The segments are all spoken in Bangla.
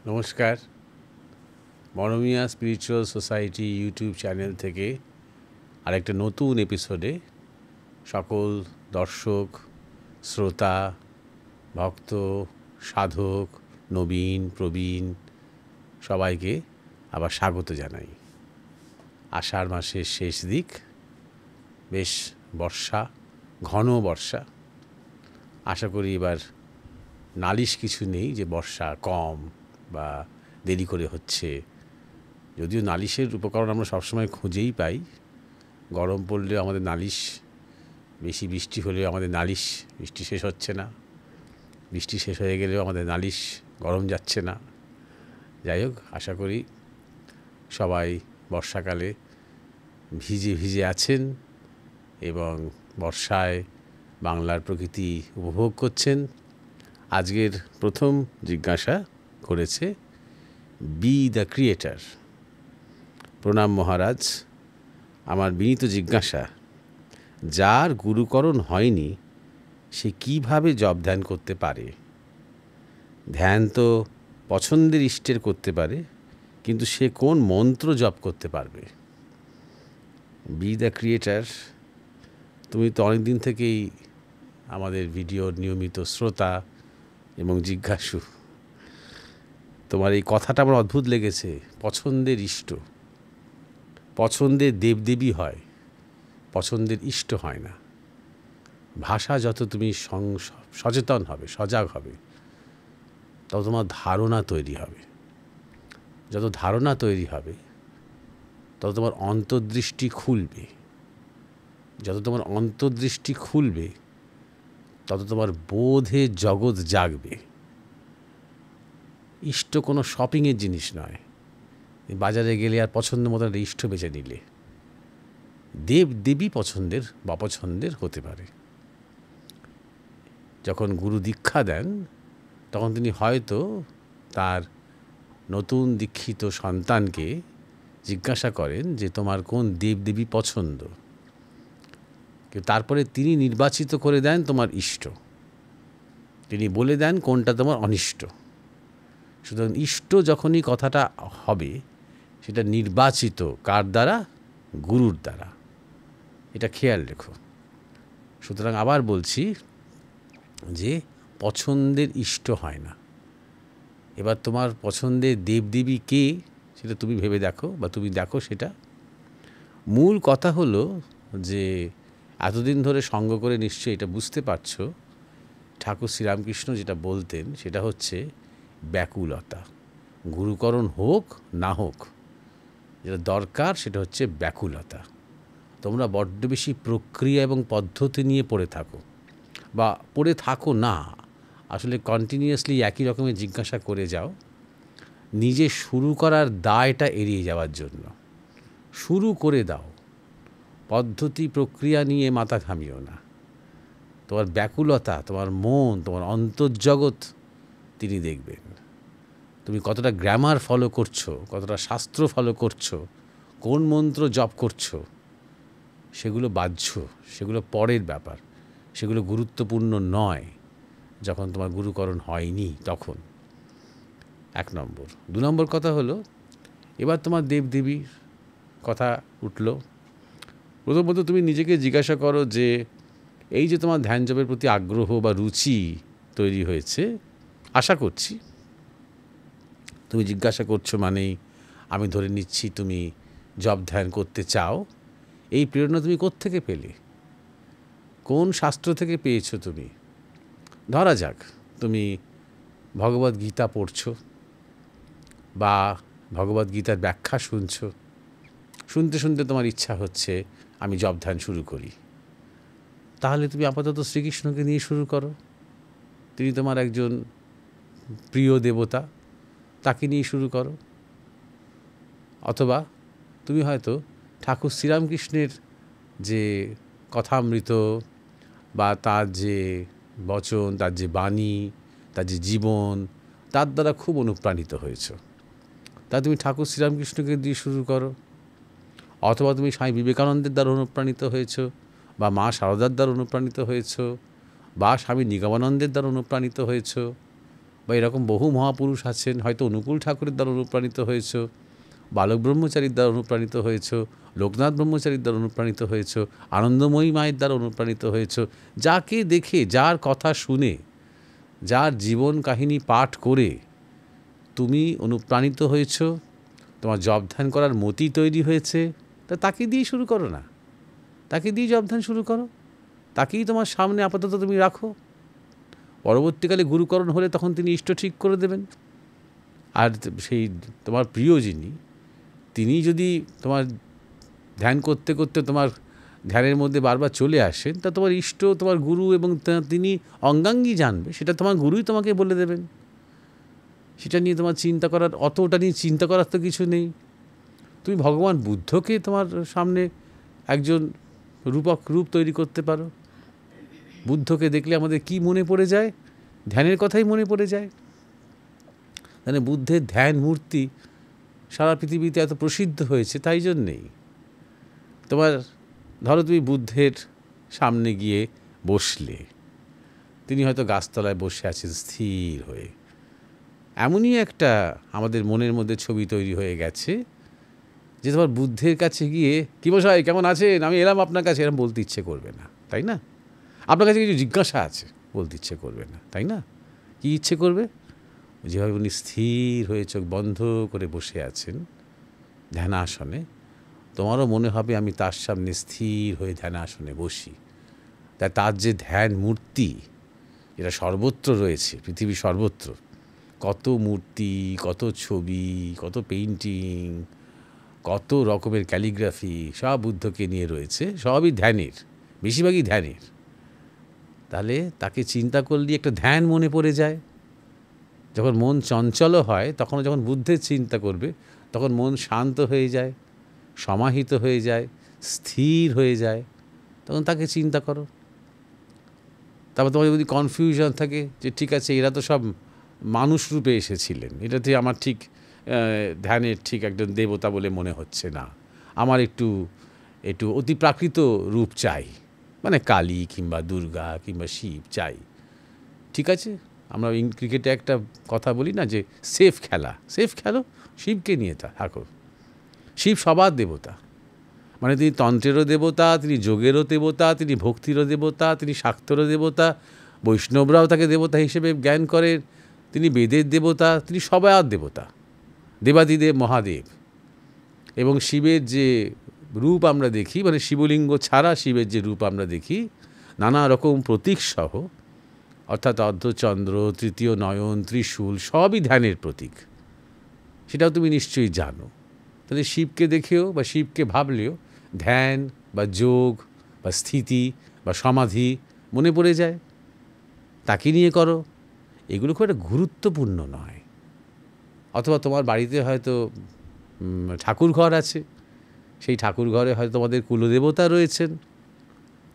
নমস্কার। মরমিয়া স্পিরিচুয়াল সোসাইটি ইউটিউব চ্যানেল থেকে আরেকটা নতুন এপিসোডে সকল দর্শক, শ্রোতা, ভক্ত, সাধক, নবীন, প্রবীণ সবাইকে আবার স্বাগত জানাই। আষাঢ় মাসের শেষ দিক, বেশ বর্ষা, ঘন বর্ষা। আশা করি এবার নালিশ কিছু নেই যে বর্ষা কম বা দেরি করে হচ্ছে। যদিও নালিশের উপকরণ আমরা সবসময় খুঁজেই পাই। গরম পড়লেও আমাদের নালিশ, বেশি বৃষ্টি হলেও আমাদের নালিশ, বৃষ্টি শেষ হচ্ছে না, বৃষ্টি শেষ হয়ে গেলেও আমাদের নালিশ, গরম যাচ্ছে না। যাই হোক, আশা করি সবাই বর্ষাকালে ভিজে ভিজে আছেন এবং বর্ষায় বাংলার প্রকৃতি উপভোগ করছেন। আজকের প্রথম জিজ্ঞাসা করেছে বি দ্য ক্রিয়েটার। প্রণাম মহারাজ, আমার বিনীত জিজ্ঞাসা, যার গুরুকরণ হয়নি সে কিভাবে জপ ধ্যান করতে পারে? ধ্যান তো পছন্দের ইষ্টের করতে পারে, কিন্তু সে কোন মন্ত্র জপ করতে পারবে? বি দ্য ক্রিয়েটার, তুমি তো অনেক দিন থেকেই আমাদের ভিডিওর নিয়মিত শ্রোতা এবং জিজ্ঞাসু। তোমার এই কথাটা আমার অদ্ভুত লেগেছে, পছন্দের ইষ্ট। পছন্দের দেবদেবী হয়, পছন্দের ইষ্ট হয় না। ভাষা যত তুমি সচেতন হবে, সজাগ হবে, তত তোমার ধারণা তৈরি হবে। যত ধারণা তৈরি হবে তত তোমার অন্তর্দৃষ্টি খুলবে। যত তোমার অন্তর্দৃষ্টি খুলবে তত তোমার বোধে জগৎ জাগবে। ইষ্ট কোনো শপিংয়ের জিনিস নয়, বাজারে গেলে আর পছন্দ মতো একটা ইষ্ট বেছে নিলে। দেব দেবী পছন্দের বা অপছন্দের হতে পারে। যখন গুরু দীক্ষা দেন তখন তিনি হয়তো তার নতুন দীক্ষিত সন্তানকে জিজ্ঞাসা করেন যে তোমার কোন দেবদেবী পছন্দ। কিন্তু তারপরে তিনি নির্বাচিত করে দেন তোমার ইষ্ট, তিনি বলে দেন কোনটা তোমার অনিষ্ট। সুতরাং ইষ্ট যখনই কথাটা হবে, সেটা নির্বাচিত কার দ্বারা? গুরুর দ্বারা। এটা খেয়াল রেখো। সুতরাং আবার বলছি যে পছন্দের ইষ্ট হয় না। এবার তোমার পছন্দের দেবদেবী কে সেটা তুমি ভেবে দেখো, বা তুমি দেখো সেটা। মূল কথা হলো যে এতদিন ধরে সঙ্গ করে নিশ্চয়ই এটা বুঝতে পারছো, ঠাকুর শ্রীরামকৃষ্ণ যেটা বলতেন সেটা হচ্ছে ব্যাকুলতা। গুরুকরণ হোক না হোক, যেটা দরকার সেটা হচ্ছে ব্যাকুলতা। তোমরা বড্ড বেশি প্রক্রিয়া এবং পদ্ধতি নিয়ে পড়ে থাকো, বা পড়ে থাকো না, আসলে কন্টিনিউয়াসলি একই রকমের জিজ্ঞাসা করে যাও, নিজে শুরু করার দায়টা এড়িয়ে যাওয়ার জন্য। শুরু করে দাও, পদ্ধতি প্রক্রিয়া নিয়ে মাথা ঘামিও না। তোমার ব্যাকুলতা, তোমার মন, তোমার অন্তর্জগৎ তিনি দেখবেন। তুমি কতটা গ্রামার ফলো করছো, কতটা শাস্ত্র ফলো করছো, কোন মন্ত্র জপ করছো, সেগুলো বাহ্য, সেগুলো পরের ব্যাপার, সেগুলো গুরুত্বপূর্ণ নয় যখন তোমার গুরুকরণ হয়নি তখন। 1 নম্বর। 2 নম্বর কথা হলো, এবার তোমার দেবদেবীর কথা উঠল। প্রথমত তুমি নিজেকে জিজ্ঞাসা করো যে এই যে তোমার ধ্যান জপের প্রতি আগ্রহ বা রুচি তৈরি হয়েছে, আশা করছি তুমি জিজ্ঞাসা করছো মানেই আমি ধরে নিচ্ছি তুমি জপ ধ্যান করতে চাও। এই প্রেরণা তুমি কোত্থেকে পেলে? কোন শাস্ত্র থেকে পেয়েছো তুমি? ধরা যাক তুমি ভগবদ গীতা পড়ছো বা ভগবদ গীতার ব্যাখ্যা শুনছো। শুনতে শুনতে তোমার ইচ্ছা হচ্ছে আমি জপ ধ্যান শুরু করি। তাহলে তুমি আপাতত শ্রীকৃষ্ণকে নিয়ে শুরু করো। তিনি তোমার একজন প্রিয় দেবতা, তাকে নিয়ে শুরু করো। অথবা তুমি হয়তো ঠাকুর শ্রীরামকৃষ্ণের যে কথামৃত বা তার যে বচন, তার যে বাণী, তার যে জীবন, তার দ্বারা খুব অনুপ্রাণিত হয়েছ। তা তুমি ঠাকুর শ্রীরামকৃষ্ণকে দিয়ে শুরু করো। অথবা তুমি স্বামী বিবেকানন্দের দ্বারা অনুপ্রাণিত হয়েছ, বা মা শারদার দ্বারা অনুপ্রাণিত হয়েছ, বা স্বামী নিগমানন্দের দ্বারা অনুপ্রাণিত হয়েছ, বা এরকম বহু মহাপুরুষ আছেন, হয়তো অনুকূল ঠাকুরের দ্বারা অনুপ্রাণিত হয়েছ, বালক ব্রহ্মচারীর দ্বারা অনুপ্রাণিত হয়েছ, লোকনাথ ব্রহ্মচারীর দ্বারা অনুপ্রাণিত হয়েছ, আনন্দময়ী মায়ের দ্বারা অনুপ্রাণিত হয়েছ। যাকে দেখে, যার কথা শুনে, যার জীবন কাহিনী পাঠ করে তুমি অনুপ্রাণিত হয়েছ, তোমার জপ ধ্যান করার মতি তৈরি হয়েছে, তা তাকে দিয়ে শুরু করো না, তাকে দিয়ে জপ ধ্যান শুরু করো, তাকেই তোমার সামনে আপাতত তুমি রাখো। পরবর্তীকালে গুরুকরণ হলে তখন তিনি ইষ্ট ঠিক করে দেবেন। আর সেই তোমার প্রিয় যিনি, তিনি যদি তোমার ধ্যান করতে করতে তোমার ধ্যানের মধ্যে বারবার চলে আসেন, তা তোমার ইষ্ট, তোমার গুরু এবং তিনি অঙ্গাঙ্গী জানবে, সেটা তোমার গুরুই তোমাকে বলে দেবেন। সেটা নিয়ে তোমার চিন্তা করার, ওটা নিয়ে চিন্তা করার তো কিছু নেই। তুমি ভগবান বুদ্ধকে তোমার সামনে একজন রূপ তৈরি করতে পারো। বুদ্ধকে দেখলে আমাদের কি মনে পড়ে যায়? ধ্যানের কথাই মনে পড়ে যায়। মানে বুদ্ধের ধ্যান মূর্তি সারা পৃথিবীতে এত প্রসিদ্ধ হয়েছে তাই জন্যেই। তোমার ধরো তুমি বুদ্ধের সামনে গিয়ে বসলে, তিনি হয়তো গাছতলায় বসে আছেন স্থির হয়ে। এমনই একটা আমাদের মনের মধ্যে ছবি তৈরি হয়ে গেছে যে তোমার বুদ্ধের কাছে গিয়ে, কি মশাই কেমন আছেন, আমি এলাম আপনার কাছে, এরকম বলতে ইচ্ছে করবে না, তাই না? আপনার কাছে কিছু জিজ্ঞাসা আছে, বলতে ইচ্ছে করবে না, তাই না? কি ইচ্ছে করবে? যেভাবে উনি স্থির হয়ে চোখ বন্ধ করে বসে আছেন ধ্যানাসনে, তোমারও মনে হবে আমি তার সামনে স্থির হয়ে ধ্যানাসনে বসি। তাই তার যে ধ্যান মূর্তি, এটা সর্বত্র রয়েছে, পৃথিবী সর্বত্র কত মূর্তি, কত ছবি, কত পেইন্টিং, কত রকমের ক্যালিগ্রাফি, সব বুদ্ধকে নিয়ে রয়েছে, সবই ধ্যানের, বেশিরভাগই ধ্যানের। তাহলে তাকে চিন্তা করলে একটা ধ্যান মনে পড়ে যায়। যখন মন চঞ্চলও হয়, তখন যখন বুদ্ধের চিন্তা করবে, তখন মন শান্ত হয়ে যায়, সমাহিত হয়ে যায়, স্থির হয়ে যায়, তখন তাকে চিন্তা করো। তারপর তোমার যদি কনফিউশন থাকে যে ঠিক আছে এরা তো সব মানুষ রূপে এসেছিলেন, এটাতে আমার ঠিক ধ্যানের ঠিক একজন দেবতা বলে মনে হচ্ছে না, আমার একটু অতিপ্রাকৃত রূপ চাই, মানে কালী কিংবা দুর্গা কিংবা শিব চাই। ঠিক আছে, আমরা ক্রিকেটে একটা কথা বলি না যে সেফ খেলো, শিবকে নিয়ে থাকো। শিব সবার দেবতা, মানে তিনি তন্ত্রেরও দেবতা, তিনি যোগেরও দেবতা, তিনি ভক্তিরও দেবতা, তিনি শাক্তেরও দেবতা, বৈষ্ণবরাও তাকে দেবতা হিসেবে জ্ঞান করেন, তিনি বেদের দেবতা, তিনি সবার দেবতা, দেবাদিদেব মহাদেব। এবং শিবের যে রূপ আমরা দেখি, মানে শিবলিঙ্গ ছাড়া শিবের যে রূপ আমরা দেখি, নানা রকম প্রতীকসহ, অর্থাৎ অর্ধচন্দ্র, তৃতীয় নয়ন, ত্রিশূল, সবই ধ্যানের প্রতীক, সেটাও তুমি নিশ্চয়ই জানো। তাহলে শিবকে দেখেও বা শিবকে ভাবলেও ধ্যান বা যোগ বা স্থিতি বা সমাধি মনে পড়ে যায়, তাকে নিয়ে করো। এগুলো খুব একটা গুরুত্বপূর্ণ নয়। অথবা তোমার বাড়িতে হয়তো ঠাকুর ঘর আছে, সেই ঠাকুর ঘরে হয়তো তোমাদের কুলদেবতা রয়েছেন,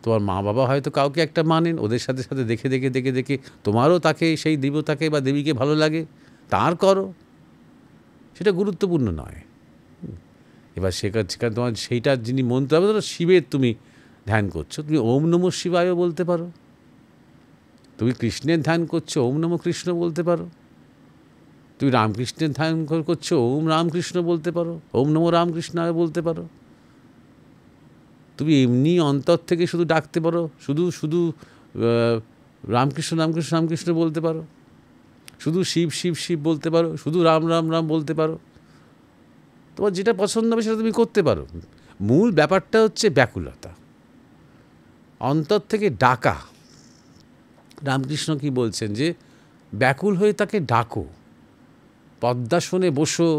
তোমার মা বাবা হয়তো কাউকে একটা মানেন, ওদের সাথে সাথে দেখে দেখে দেখে দেখে তোমারও তাকে, সেই দেবতাকে বা দেবীকে ভালো লাগে, তার করো, সেটা গুরুত্বপূর্ণ নয়। এবার সেখানে তোমার সেইটার যিনি মন্ত্র হবে, ধরো শিবের তুমি ধ্যান করছো, তুমি ওম নমঃ শিবায়ও বলতে পারো। তুমি কৃষ্ণের ধ্যান করছো, ওম নমঃ কৃষ্ণ বলতে পারো। তুমি রামকৃষ্ণের ধ্যান করছো, ওম রামকৃষ্ণ বলতে পারো, ওম নমঃ রামকৃষ্ণায় বলতে পারো। তুমি এমনি অন্তর থেকে শুধু ডাকতে পারো, শুধু রামকৃষ্ণ রামকৃষ্ণ রামকৃষ্ণ বলতে পারো, শুধু শিব শিব শিব বলতে পারো, শুধু রাম রাম রাম বলতে পারো। তোমার যেটা পছন্দ হবে সেটা তুমি করতে পারো। মূল ব্যাপারটা হচ্ছে ব্যাকুলতা, অন্তর থেকে ডাকা। রামকৃষ্ণ কি বলছেন যে ব্যাকুল হয়ে তাকে ডাকো, পদ্মাসনে বসো,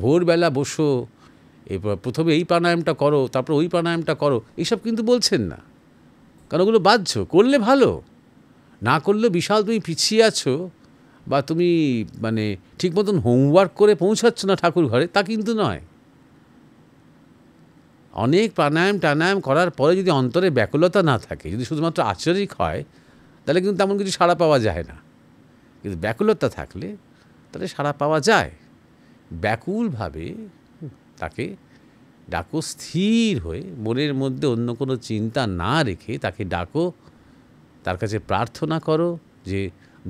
ভোরবেলা বসো, এরপর প্রথমে এই প্রাণায়ামটা করো, তারপর ওই প্রাণায়ামটা করো, এইসব কিন্তু বলছেন না, কারণ ওগুলো বাহ্য। করলে ভালো, না করলে বিশাল তুমি পিছিয়ে আছো, বা তুমি মানে ঠিক মতন হোমওয়ার্ক করে পৌঁছাচ্ছ না ঠাকুর ঘরে, তা কিন্তু নয়। অনেক প্রাণায়াম করার পরে যদি অন্তরে ব্যাকুলতা না থাকে, যদি শুধুমাত্র আচরিক হয়, তাহলে কিন্তু তেমন কিছু সাড়া পাওয়া যায় না। কিন্তু ব্যাকুলতা থাকলে তাহলে সাড়া পাওয়া যায়। ব্যাকুলভাবে তাকে ডাকো, স্থির হয়ে, মনের মধ্যে অন্য কোনো চিন্তা না রেখে তাকে ডাকো, তার কাছে প্রার্থনা করো যে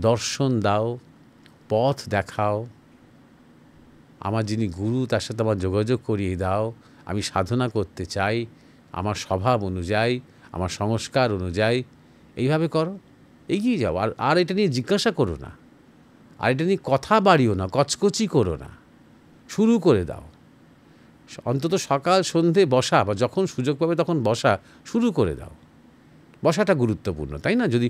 দর্শন দাও, পথ দেখাও, আমার যিনি গুরু তার সাথে আমার যোগাযোগ করিয়ে দাও, আমি সাধনা করতে চাই আমার স্বভাব অনুযায়ী, আমার সংস্কার অনুযায়ী। এইভাবে করো, এগিয়ে যাও। আর আর এটা নিয়ে জিজ্ঞাসা করো না, আর এটা নিয়ে কথা বাড়িও না, কচকচি করো না, শুরু করে দাও। অন্তত সকাল সন্ধে বসা, বা যখন সুযোগ পাবে তখন বসা শুরু করে দাও। বসাটা গুরুত্বপূর্ণ, তাই না? যদি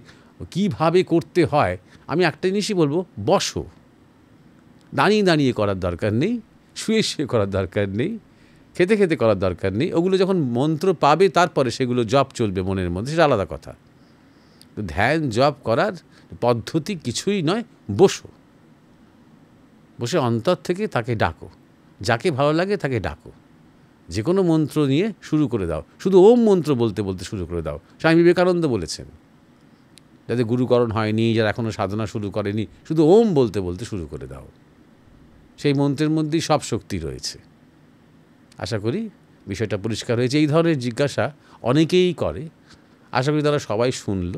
কিভাবে করতে হয়, আমি একটা জিনিসই বলবো, বসো। দাঁড়িয়ে দাঁড়িয়ে করার দরকার নেই, শুয়ে শুয়ে করার দরকার নেই, খেতে খেতে করার দরকার নেই। ওগুলো যখন মন্ত্র পাবে তারপরে সেগুলো জপ চলবে মনের মধ্যে, সেটা আলাদা কথা। ধ্যান জপ করার পদ্ধতি কিছুই নয়। বসো, বসে অন্তর থেকে তাকে ডাকো, যাকে ভালো লাগে তাকে ডাকো। যে কোনো মন্ত্র নিয়ে শুরু করে দাও, শুধু ওম মন্ত্র বলতে বলতে শুরু করে দাও। স্বামী বিবেকানন্দ বলেছেন, যাদের গুরুকরণ হয়নি, যারা এখনও সাধনা শুরু করেনি, শুধু ওম বলতে বলতে শুরু করে দাও। সেই মন্ত্রের মধ্যেই সব শক্তি রয়েছে। আশা করি বিষয়টা পরিষ্কার হয়েছে। এই ধরনের জিজ্ঞাসা অনেকেই করে, আশা করি তারা সবাই শুনল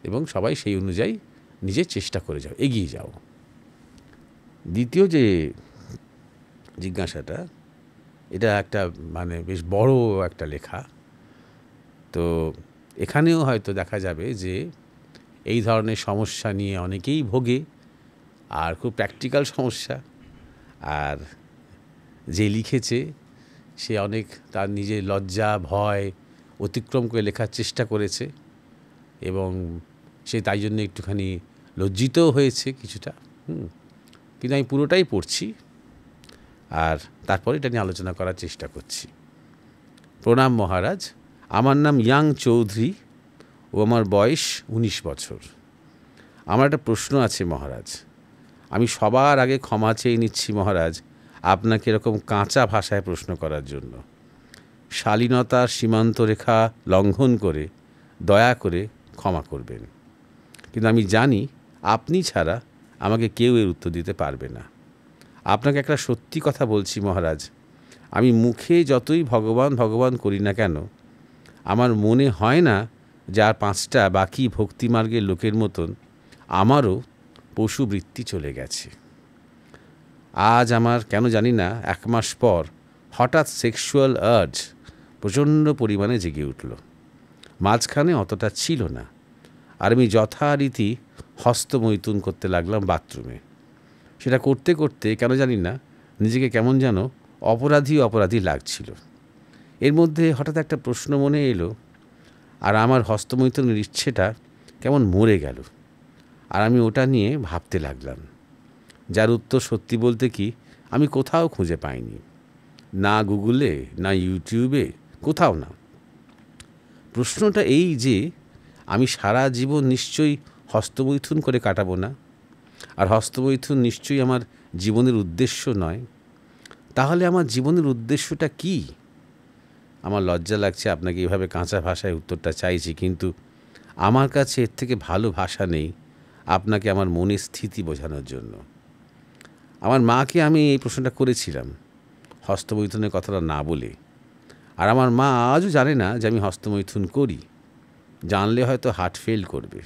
এবং সবাই সেই অনুযায়ী নিজের চেষ্টা করে যাও, এগিয়ে যাও। দ্বিতীয় যে জিজ্ঞাসাটা, এটা একটা মানে বেশ বড় একটা লেখা। তো এখানেও হয়তো দেখা যাবে যে এই ধরনের সমস্যা নিয়ে অনেকেই ভোগে, আর খুব প্র্যাকটিক্যাল সমস্যা। আর যে লিখেছে সে অনেক তার নিজের লজ্জা ভয় অতিক্রম করে লেখার চেষ্টা করেছে, এবং সে তাই জন্য একটুখানি লজ্জিতও হয়েছে কিছুটা। কিন্তু আমি পুরোটাই পড়ছি, আর তারপরে এটা নিয়ে আলোচনা করার চেষ্টা করছি। প্রণাম মহারাজ, আমার নাম ইয়াং চৌধুরী ও আমার বয়স 19 বছর। আমার একটা প্রশ্ন আছে মহারাজ। আমি সবার আগে ক্ষমা চেয়ে নিচ্ছি মহারাজ আপনাকে এরকম কাঁচা ভাষায় প্রশ্ন করার জন্য। শালীনতার সীমান্তরেখা লঙ্ঘন করে দয়া করে ক্ষমা করবেন। কিন্তু আমি জানি আপনি ছাড়া আমাকে কেউ এর উত্তর দিতে পারবে না। আপনাকে একটা সত্যি কথা বলছি মহারাজ, আমি মুখে যতই ভগবান ভগবান করি না কেন, আমার মনে হয় না যে আর 5টা বাকি ভক্তিমার্গের লোকের মতন আমারও পশুবৃত্তি চলে গেছে। আজ আমার কেন জানি না 1 মাস পর হঠাৎ সেক্সুয়াল আর্জ প্রচণ্ড পরিমাণে জেগে উঠল। মাঝখানে অতটা ছিল না, আর আমি যথারীতি হস্তমৈথুন করতে লাগলাম বাথরুমে। সেটা করতে করতে কেন জানি না নিজেকে কেমন যেন অপরাধী অপরাধী লাগছিল। এর মধ্যে হঠাৎ একটা প্রশ্ন মনে এলো, আর আমার হস্তমৈথুনের ইচ্ছেটা কেমন মরে গেল। আর আমি ওটা নিয়ে ভাবতে লাগলাম, যার উত্তর সত্যি বলতে কি আমি কোথাও খুঁজে পাইনি, না গুগলে না ইউটিউবে, কোথাও না। প্রশ্নটা এই যে আমি সারা জীবন নিশ্চয়ই হস্তমৈথুন করে কাটাবো না, আর হস্তমৈথুন নিশ্চয়ই আমার জীবনের উদ্দেশ্য নয়। তাহলে আমার জীবনের উদ্দেশ্যটা কি? আমার লজ্জা লাগছে আপনাকে এভাবে কাঁচা ভাষায় উত্তরটা চাইছি, কিন্তু আমার কাছে এর থেকে ভালো ভাষা নেই আপনাকে আমার মনের স্থিতি বোঝানোর জন্য। আমার মাকে আমি এই প্রশ্নটা করেছিলাম হস্তমৈথুনের কথাটা না বলে, আর আমার মা আজও জানে না যে আমি হস্তমৈথুন করি। জানলে হয়তো হার্ট ফেল করবে,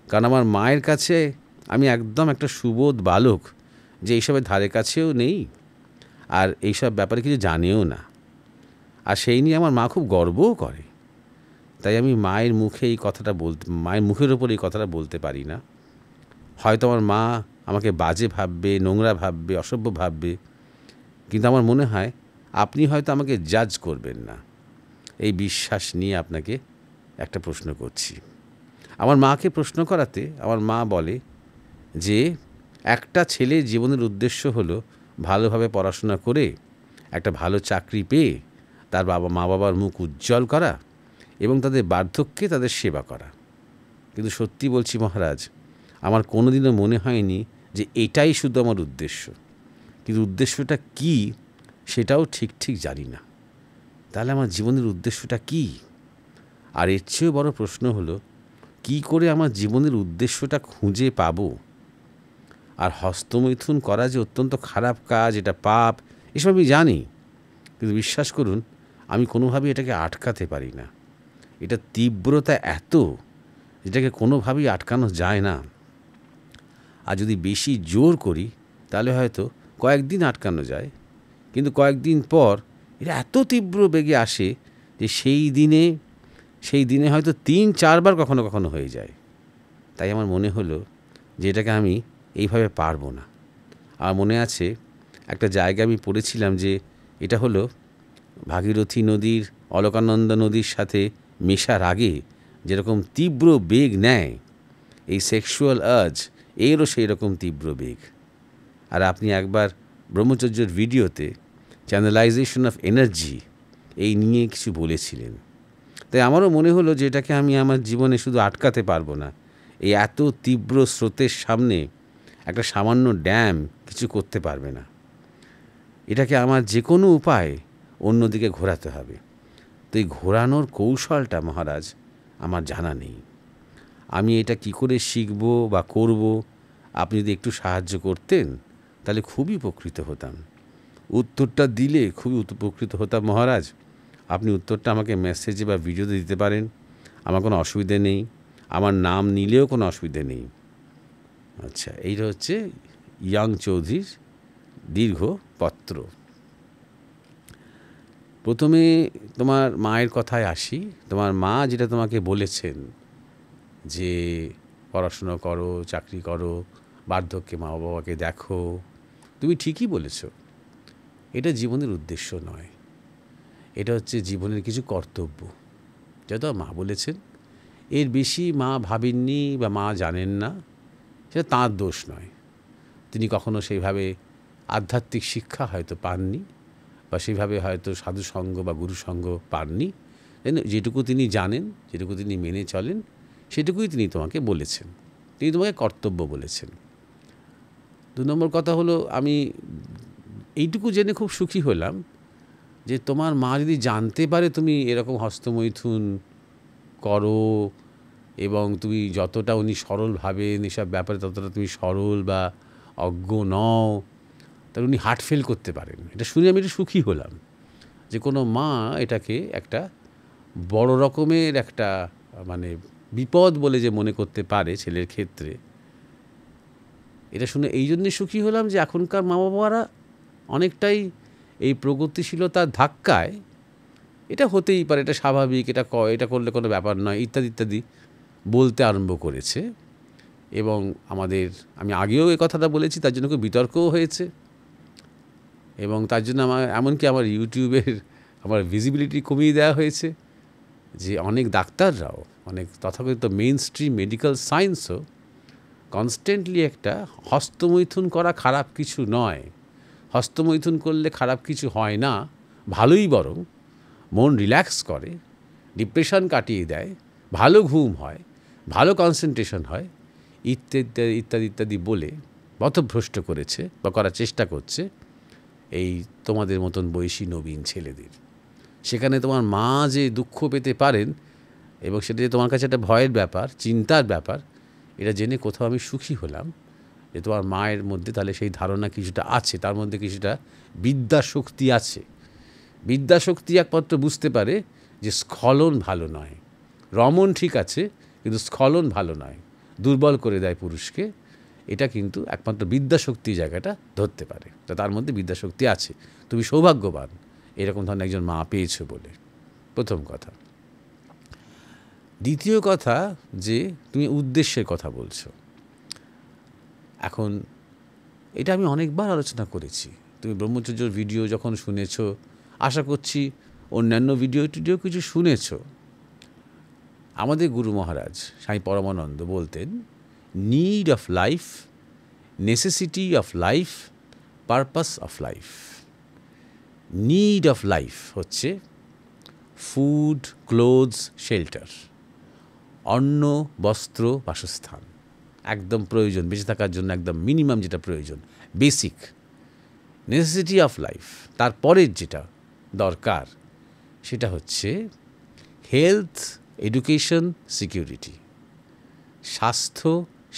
কারণ আমার মায়ের কাছে আমি একদম একটা সুবোধ বালক, যে এইসবের ধারে কাছেও নেই, আর এইসব ব্যাপারে কিছু জানেও না। আর সেই নিয়ে আমার মা খুব গর্বও করে। তাই আমি মায়ের মুখে এই কথাটা মায়ের মুখের ওপর এই কথাটা বলতে পারি না। হয়তো আমার মা আমাকে বাজে ভাববে, নোংরা ভাববে, অসভ্য ভাববে, কিন্তু আমার মনে হয় আপনি হয়তো আমাকে জাজ করবেন না। এই বিশ্বাস নিয়ে আপনাকে একটা প্রশ্ন করছি। আমার মাকে প্রশ্ন করাতে আমার মা বলে যে একটা ছেলে জীবনের উদ্দেশ্য হলো ভালোভাবে পড়াশোনা করে একটা ভালো চাকরি পেয়ে তার মা বাবার মুখ উজ্জ্বল করা এবং তাদের বার্ধক্যে তাদের সেবা করা। কিন্তু সত্যি বলছি মহারাজ, আমার কোনোদিনও মনে হয়নি যে এটাই শুধু আমার উদ্দেশ্য। কিন্তু উদ্দেশ্যটা কি সেটাও ঠিক জানি না। তাহলে আমার জীবনের উদ্দেশ্যটা কি? আর এর চেয়েও বড় প্রশ্ন হলো, কি করে আমার জীবনের উদ্দেশ্যটা খুঁজে পাবো? আর হস্তমৈথুন করা যে অত্যন্ত খারাপ কাজ, এটা পাপ, এসব আমি জানি, কিন্তু বিশ্বাস করুন আমি কোনোভাবেই এটাকে আটকাতে পারি না। এটা তীব্রতা এত, যেটাকে কোনোভাবেই আটকানো যায় না। আর যদি বেশি জোর করি তাহলে হয়তো কয়েকদিন আটকানো যায়, কিন্তু কয়েকদিন পর এটা এত তীব্র বেগে আসে যে সেই দিনে হয়তো 3-4 বার কখনো কখনো হয়ে যায়। তাই আমার মনে হলো যে এটাকে আমি এইভাবে পারবো না। আমার মনে আছে একটা জায়গায় আমি পড়েছিলাম যে এটা হলো ভাগীরথী নদীর অলকানন্দা নদীর সাথে মেশার আগে যেরকম তীব্র বেগ নেয়, এই সেক্সুয়াল আর্জ এরও সেই রকম তীব্র বেগ। আর আপনি একবার ব্রহ্মচর্যের ভিডিওতে চ্যানেলাইজেশন অফ এনার্জি এই নিয়ে কিছু বলেছিলেন। তাই আমারও মনে হলো যে এটাকে আমি আমার জীবনে শুধু আটকাতে পারবো না, এই এত তীব্র স্রোতের সামনে একটা সামান্য ড্যাম কিছু করতে পারবে না। এটাকে আমার যে কোনো উপায়ে অন্যদিকে ঘোরাতে হবে। তো এই ঘোরানোর কৌশলটা মহারাজ আমার জানা নেই। আমি এটা কি করে শিখব বা করব, আপনি যদি একটু সাহায্য করতেন তাহলে খুবই উপকৃত হতাম। উত্তরটা দিলে খুবই উপকৃত হতাম মহারাজ। আপনি উত্তরটা আমাকে মেসেজে বা ভিডিওতে দিতে পারেন, আমার কোনো অসুবিধে নেই। আমার নাম নিলেও কোনো অসুবিধে নেই। আচ্ছা, এইটা হচ্ছে ইয়াং চৌধুরীর দীর্ঘ পত্র। প্রথমে তোমার মায়ের কথায় আসি। তোমার মা যেটা তোমাকে বলেছেন যে পড়াশুনো করো, চাকরি করো, বার্ধক্যে মা বাবাকে দেখো, তুমি ঠিকই বলেছ। এটা জীবনের উদ্দেশ্য নয়, এটা হচ্ছে জীবনের কিছু কর্তব্য, যেটা মা বলেছেন। এর বেশি মা ভাবেননি বা মা জানেন না, সেটা তাঁর দোষ নয়। তিনি কখনো সেইভাবে আধ্যাত্মিক শিক্ষা হয়তো পাননি, বা সেইভাবে হয়তো সাধুসঙ্গ বা গুরুসঙ্গ পাননি। যেটুকু তিনি জানেন, যেটুকু তিনি মেনে চলেন, সেটুকুই তিনি তোমাকে বলেছেন। তিনি তোমাকে কর্তব্য বলেছেন। 2 নম্বর কথা হলো, আমি এইটুকু জেনে খুব সুখী হলাম যে তোমার মা যদি জানতে পারে তুমি এরকম হস্তমৈথুন করো এবং তুমি যতটা উনি সরল ভাবেন এসব ব্যাপারে ততটা তুমি সরল বা অজ্ঞ নও, তাহলে উনি হার্ট ফেল করতে পারেন। এটা শুনে আমি একটু সুখী হলাম যে কোনো মা এটাকে একটা বড় রকমের একটা মানে বিপদ বলে যে মনে করতে পারে ছেলের ক্ষেত্রে। এটা শুনে এই জন্যে সুখী হলাম যে এখনকার মা বাবারা অনেকটাই এই প্রগতিশীলতার ধাক্কায় এটা হতেই পারে, এটা স্বাভাবিক, এটা করলে কোনো ব্যাপার নয় ইত্যাদি ইত্যাদি বলতে আরম্ভ করেছে। এবং আমি আগেও এই কথাটা বলেছি, তার জন্য খুব বিতর্কও হয়েছে। এবং তার জন্য এমনকি আমার ইউটিউবের ভিজিবিলিটি কমিয়ে দেওয়া হয়েছে, যে অনেক ডাক্তাররাও, অনেক তথাকথিত মেইন স্ট্রিম মেডিকেল সায়েন্সও কনস্ট্যান্টলি একটা হস্তমৈথুন করা খারাপ কিছু নয়, হস্তমৈথুন করলে খারাপ কিছু হয় না, ভালোই, বরং মন রিল্যাক্স করে, ডিপ্রেশন কাটিয়ে দেয়, ভালো ঘুম হয়, ভালো কনসেন্ট্রেশন হয়, ইত্যাদি ইত্যাদি ইত্যাদি বলে পথভ্রষ্ট করেছে বা করার চেষ্টা করছে এই তোমাদের মতন বয়সী নবীন ছেলেদের। সেখানে তোমার মা যে দুঃখ পেতে পারেন এবং সেটা যে তোমার কাছে একটা ভয়ের ব্যাপার, চিন্তার ব্যাপার, এটা জেনে কোথাও আমি সুখী হলাম যে তোমার মায়ের মধ্যে তাহলে সেই ধারণা কিছুটা আছে, তার মধ্যে কিছুটা বিদ্যাশক্তি আছে। বিদ্যাশক্তি একমাত্র বুঝতে পারে যে স্খলন ভালো নয়। রমণ ঠিক আছে, কিন্তু স্খলন ভালো নয়, দুর্বল করে দেয় পুরুষকে। এটা কিন্তু একমাত্র বিদ্যাশক্তি জায়গাটা ধরতে পারে। তো তার মধ্যে বিদ্যাশক্তি আছে, তুমি সৌভাগ্যবান এরকম ধরনের একজন মা পেয়েছো বলে, প্রথম কথা। দ্বিতীয় কথা, যে তুমি উদ্দেশ্যের কথা বলছো। এখন এটা আমি অনেকবার আলোচনা করেছি। তুমি ব্রহ্মচর্যর ভিডিও যখন শুনেছ, আশা করছি অন্যান্য ভিডিও কিছু শুনেছ। আমাদের গুরু মহারাজ স্বামী পরমানন্দ বলতেন, need of life, necessity of life, purpose of life. Need of life হচ্ছে ফুড, ক্লোথস, শেল্টার, অন্ন, বস্ত্র, বাসস্থান, একদম প্রয়োজন, বেঁচে থাকার জন্য একদম মিনিমাম যেটা প্রয়োজন, বেসিক। নেসেসিটি অফ লাইফ, তারপরের যেটা দরকার সেটা হচ্ছে হেলথ, এডুকেশন, সিকিউরিটি, স্বাস্থ্য,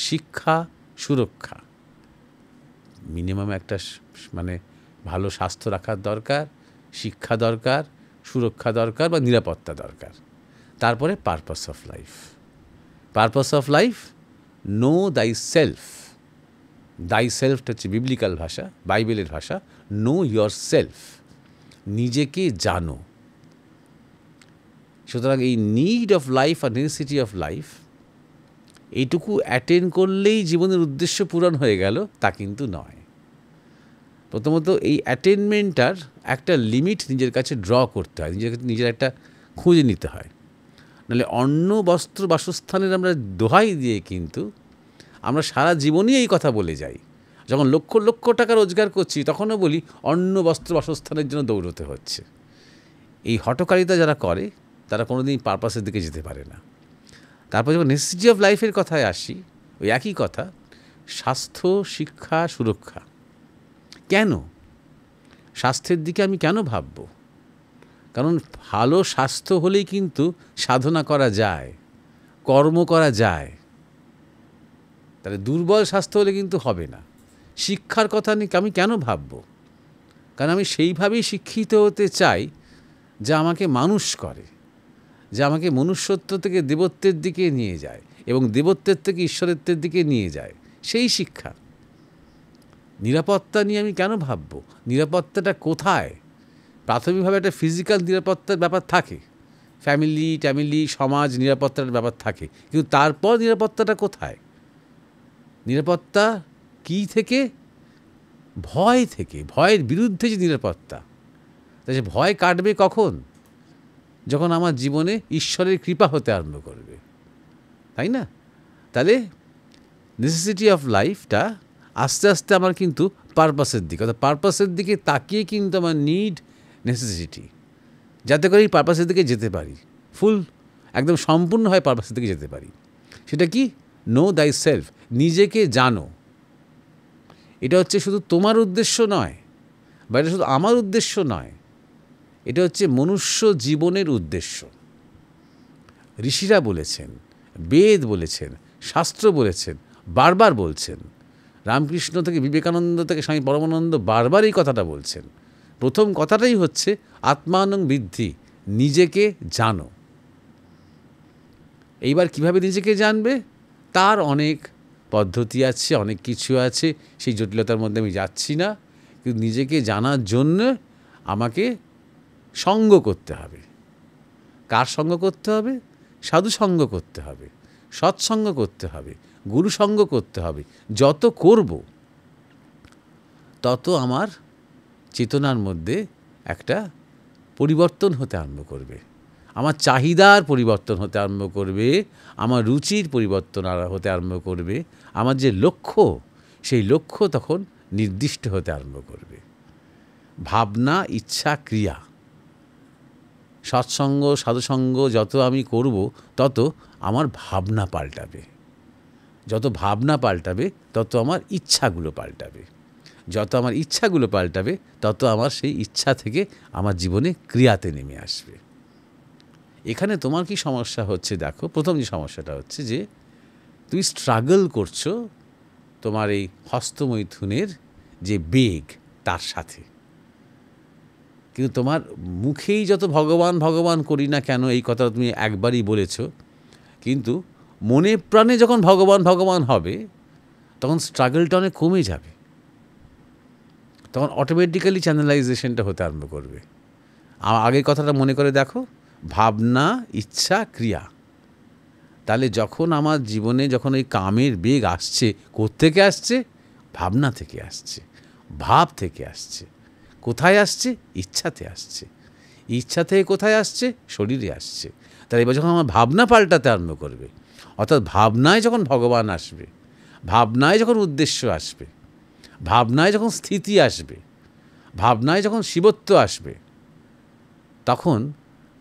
শিক্ষা, সুরক্ষা। মিনিমাম একটা ভালো স্বাস্থ্য রাখার দরকার, শিক্ষা দরকার, সুরক্ষা দরকার বা নিরাপত্তা দরকার। তারপরে purpose of life. Purpose of life, no দাই সেলফ, দাই সেলফটা হচ্ছে বিবলিক্যাল ভাষা, বাইবেলের ভাষা। নো ইয়োর সেলফ, নিজেকে জানো। সুতরাং এই নিড অফ লাইফ আর নেসেসিটি অফ লাইফ, এইটুকু অ্যাটেন্ড করলেই জীবনের উদ্দেশ্য পূরণ হয়ে গেল, তা কিন্তু নয়। প্রথমত এই অ্যাটেনমেন্টটার একটা লিমিট নিজের কাছে ড্র করতে হয়, নিজের একটা খুঁজে নিতে হয়। নাহলে অন্ন বস্ত্র বাসস্থানের আমরা দোহাই দিয়ে কিন্তু আমরা সারা জীবনই এই কথা বলে যাই। যখন লক্ষ লক্ষ টাকা রোজগার করছি তখনও বলি অন্ন বস্ত্র বাসস্থানের জন্য দৌড়তে হচ্ছে। এই হঠকারিতা যারা করে তারা কোনোদিন পারপাসের দিকে যেতে পারে না। তারপর যখন নেসেসিটি অফ লাইফের কথায় আসি, ওই একই কথা, স্বাস্থ্য, শিক্ষা, সুরক্ষা। কেন স্বাস্থ্যের দিকে আমি কেন ভাবব? কারণ ভালো স্বাস্থ্য হলেই কিন্তু সাধনা করা যায়, কর্ম করা যায়। তাহলে দুর্বল স্বাস্থ্য হলে কিন্তু হবে না। শিক্ষার কথা আমি কেন ভাবব? কারণ আমি সেইভাবেই শিক্ষিত হতে চাই যা আমাকে মানুষ করে, যা আমাকে মনুষ্যত্ব থেকে দেবত্বের দিকে নিয়ে যায় এবং দেবত্বের থেকে ঈশ্বরত্বের দিকে নিয়ে যায়, সেই শিক্ষা। নিরাপত্তা নিয়ে আমি কেন ভাবব? নিরাপত্তাটা কোথায়? প্রাথমিকভাবে একটা ফিজিক্যাল নিরাপত্তার ব্যাপার থাকে, ফ্যামিলি সমাজ নিরাপত্তার ব্যাপার থাকে, কিন্তু তারপর নিরাপত্তাটা কোথায়? নিরাপত্তা কী থেকে? ভয় থেকে, ভয়ের বিরুদ্ধে যে নিরাপত্তা। তাই সে ভয় কাটবে কখন? যখন আমার জীবনে ঈশ্বরের কৃপা হতে আরম্ভ করবে, তাই না? তাহলে নেসেসিটি অফ লাইফটা আস্তে আস্তে আমার কিন্তু পারপাসের দিকে, অর্থাৎ পারপাসের দিকে তাকিয়ে কিন্তু আমার নিড নেসেসিটি, যাতে করে এই পারপাসের দিকে যেতে পারি, একদম সম্পূর্ণভাবে পারপাসের দিকে যেতে পারি। সেটা কি? নো দাই সেলফ, নিজেকে জানো। এটা হচ্ছে শুধু তোমার উদ্দেশ্য নয়, বা এটা শুধু আমার উদ্দেশ্য নয়, এটা হচ্ছে মনুষ্য জীবনের উদ্দেশ্য। ঋষিরা বলেছেন, বেদ বলেছেন, শাস্ত্র বলেছেন, বারবার বলছেন। রামকৃষ্ণ থেকে বিবেকানন্দ থেকে স্বামী পরমানন্দ বারবার এই কথাটা বলছেন। প্রথম কথাটাই হচ্ছে আত্মানং বিদ্ধি, নিজেকে জানো। এইবার কিভাবে নিজেকে জানবে? তার অনেক পদ্ধতি আছে, অনেক কিছু আছে, সেই জটিলতার মধ্যে আমি যাচ্ছি না। কিন্তু নিজেকে জানার জন্য আমাকে সঙ্গ করতে হবে। কার সঙ্গ করতে হবে? সাধু সঙ্গ করতে হবে, সৎসঙ্গ করতে হবে, গুরু সঙ্গ করতে হবে। যত করব তত আমার চেতনার মধ্যে একটা পরিবর্তন হতে আরম্ভ করবে, আমার চাহিদার পরিবর্তন হতে আরম্ভ করবে, আমার রুচির পরিবর্তন হতে আরম্ভ করবে, আমার যে লক্ষ্য, সেই লক্ষ্য তখন নির্দিষ্ট হতে আরম্ভ করবে। ভাবনা, ইচ্ছা, ক্রিয়া, সৎসঙ্গ, সাধুসঙ্গ যত আমি করব তত আমার ভাবনা পাল্টাবে। যত ভাবনা পাল্টাবে তত আমার ইচ্ছাগুলো পাল্টাবে। যত আমার ইচ্ছাগুলো পাল্টাবে তত আমার সেই ইচ্ছা থেকে আমার জীবনে ক্রিয়াতে নেমে আসবে। এখানে তোমার কি সমস্যা হচ্ছে? দেখো, প্রথম যে সমস্যাটা হচ্ছে যে তুমি স্ট্রাগল করছো তোমার এই হস্তমৈথুনের যে বেগ তার সাথে। কিন্তু তোমার মুখেই যত ভগবান ভগবান করি না কেন এই কথা তুমি একবারই বলেছ, কিন্তু মনে প্রাণে যখন ভগবান ভগবান হবে তখন স্ট্রাগলটা অনেক কমে যাবে। তখন অটোমেটিক্যালি চ্যানেলাইজেশনটা হতে আরম্ভ করবে। আগের কথাটা মনে করে দেখো, ভাবনা, ইচ্ছা, ক্রিয়া। তাহলে যখন আমার জীবনে যখন ওই কামের বেগ আসছে, কোত্থেকে আসছে? ভাবনা থেকে আসছে, ভাব থেকে আসছে। কোথায় আসছে? ইচ্ছাতে আসছে। ইচ্ছা থেকে কোথায় আসছে? শরীরে আসছে। তাহলে এবার যখন আমার ভাবনা পাল্টাতে আরম্ভ করবে, অর্থাৎ ভাবনায় যখন ভগবান আসবে, ভাবনায় যখন উদ্দেশ্য আসবে, ভাবনায় যখন স্থিতি আসবে, ভাবনায় যখন শিবত্ব আসবে, তখন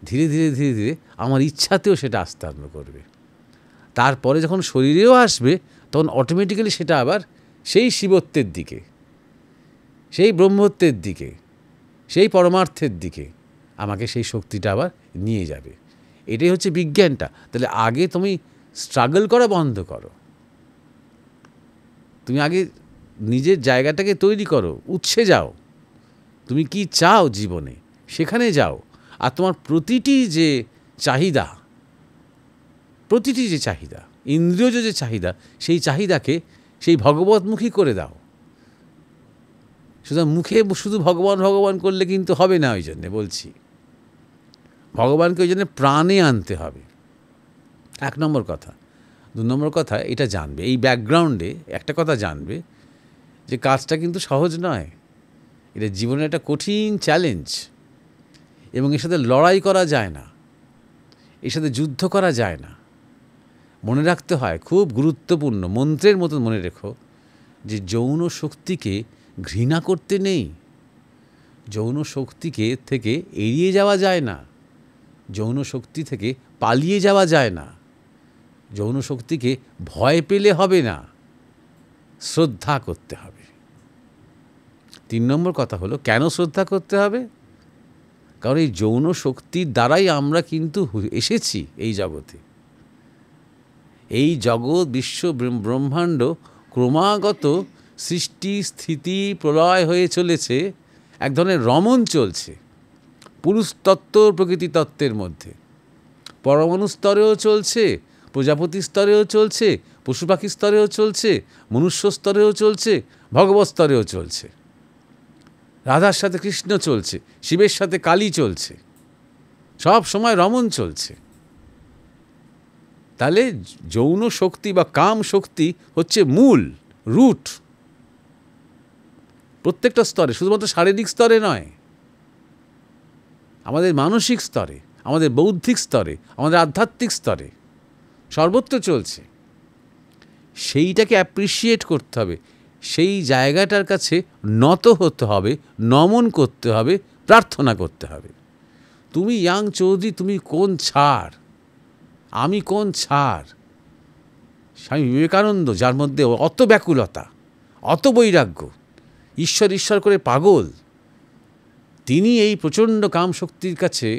ধীরে ধীরে ধীরে ধীরে আমার ইচ্ছাতেও সেটা আসতে আরম্ভ করবে। তারপরে যখন শরীরেও আসবে তখন অটোমেটিক্যালি সেটা আবার সেই শিবত্বের দিকে, সেই ব্রহ্মত্বের দিকে, সেই পরমার্থের দিকে আমাকে সেই শক্তিটা আবার নিয়ে যাবে। এটাই হচ্ছে বিজ্ঞানটা। তাহলে আগে তুমি স্ট্রাগল করা বন্ধ করো, তুমি আগে নিজের জায়গাটাকে তৈরি করো, উৎসে যাও, তুমি কি চাও জীবনে সেখানে যাও। আর তোমার প্রতিটি যে চাহিদা, ইন্দ্রিয়জ যে চাহিদা, সেই চাহিদাকে সেই ভগবতমুখী করে দাও। সুতরাং মুখে শুধু ভগবান ভগবান করলে কিন্তু হবে না। ওই জন্যে বলছি, ভগবানকে ওই জন্যে প্রাণে আনতে হবে, 1 নম্বর কথা। 2 নম্বর কথা, এটা জানবে, এই ব্যাকগ্রাউন্ডে একটা কথা জানবে যে কাজটা কিন্তু সহজ নয়। এটা জীবনের একটা কঠিন চ্যালেঞ্জ, এবং এর সাথে লড়াই করা যায় না, এর সাথে যুদ্ধ করা যায় না। মনে রাখতে হয়, খুব গুরুত্বপূর্ণ, মন্ত্রের মতন মনে রেখো, যে যৌন শক্তিকে ঘৃণা করতে নেই, যৌন শক্তিকে থেকে এড়িয়ে যাওয়া যায় না, যৌন শক্তি থেকে পালিয়ে যাওয়া যায় না, যৌন শক্তিকে ভয় পেলে হবে না, শ্রদ্ধা করতে হবে। 3 নম্বর কথা হলো, কেন শ্রদ্ধা করতে হবে? কারণ এই যৌন শক্তির দ্বারাই আমরা কিন্তু এসেছি এই জগতে। এই জগৎ, বিশ্ব, ব্রহ্মাণ্ড ক্রমাগত সৃষ্টি, স্থিতি, প্রলয় হয়ে চলেছে। এক ধরনের রমণ চলছে পুরুষ তত্ত্ব, প্রকৃতি তত্ত্বের মধ্যে। পরমাণু স্তরেও চলছে, প্রজাপতি স্তরেও চলছে, পশু পাখি স্তরেও চলছে, মনুষ্য স্তরেও চলছে, ভগবৎ স্তরেও চলছে। রাধার সাথে কৃষ্ণ চলছে, শিবের সাথে কালী চলছে, সব সময় রমণ চলছে। তাহলে যৌন শক্তি বা কাম শক্তি হচ্ছে মূল, রুট, প্রত্যেকটা স্তরে, শুধুমাত্র শারীরিক স্তরে নয়, আমাদের মানসিক স্তরে, আমাদের বৌদ্ধিক স্তরে, আমাদের আধ্যাত্মিক স্তরে, সর্বত্র চলছে। সেইটাকে অ্যাপ্রিসিয়েট করতে হবে, সেই জায়গাটার কাছে নত হতে হবে, নমন করতে হবে, প্রার্থনা করতে হবে। তুমি ইয়াং চৌধুরী, তুমি কোন ছাড়, আমি কোন ছাড়? স্বামী বিবেকানন্দ, যার মধ্যে অত ব্যাকুলতা, অত বৈরাগ্য, ঈশ্বর ঈশ্বর করে পাগল, তিনি এই প্রচণ্ড কাম শক্তির কাছে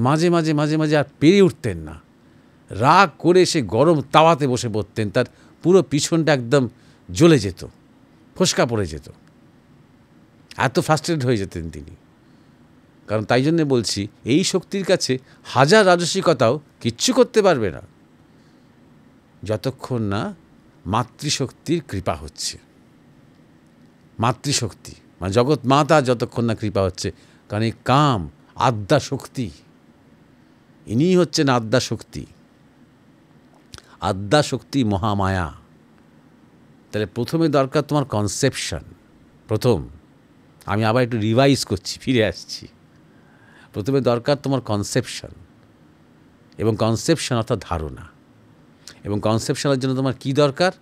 মাঝে মাঝে মাঝে মাঝে আর পেরে উঠতেন না। রাগ করে সে গরম তাওয়াতে বসে পড়তেন, তার পুরো পিছনটা একদম জ্বলে যেত, ফোসকা পড়ে যেত, এত ফ্রাস্ট্রেটেড হয়ে যেতেন তিনি। কারণ তাই জন্যে বলছি, এই শক্তির কাছে হাজার রাজসিকতাও কিচ্ছু করতে পারবে না, যতক্ষণ না মাতৃশক্তির কৃপা হচ্ছে। মাতৃশক্তি মানে জগৎ মাতা যতক্ষণ না কৃপা হচ্ছে। কারণ এই কাম আদ্যা শক্তি, ইনিই হচ্ছেন আদ্যা শক্তি। আদ্যা শক্তি মহামায়া। তাহলে প্রথমে দরকার তোমার কনসেপশন। প্রথম, আমি আবার একটু রিভাইজ করছি, ফিরে আসছি। প্রথমে দরকার তোমার কনসেপশন, এবং কনসেপশন অর্থাৎ ধারণা। এবং কনসেপশনের জন্য তোমার কি দরকার?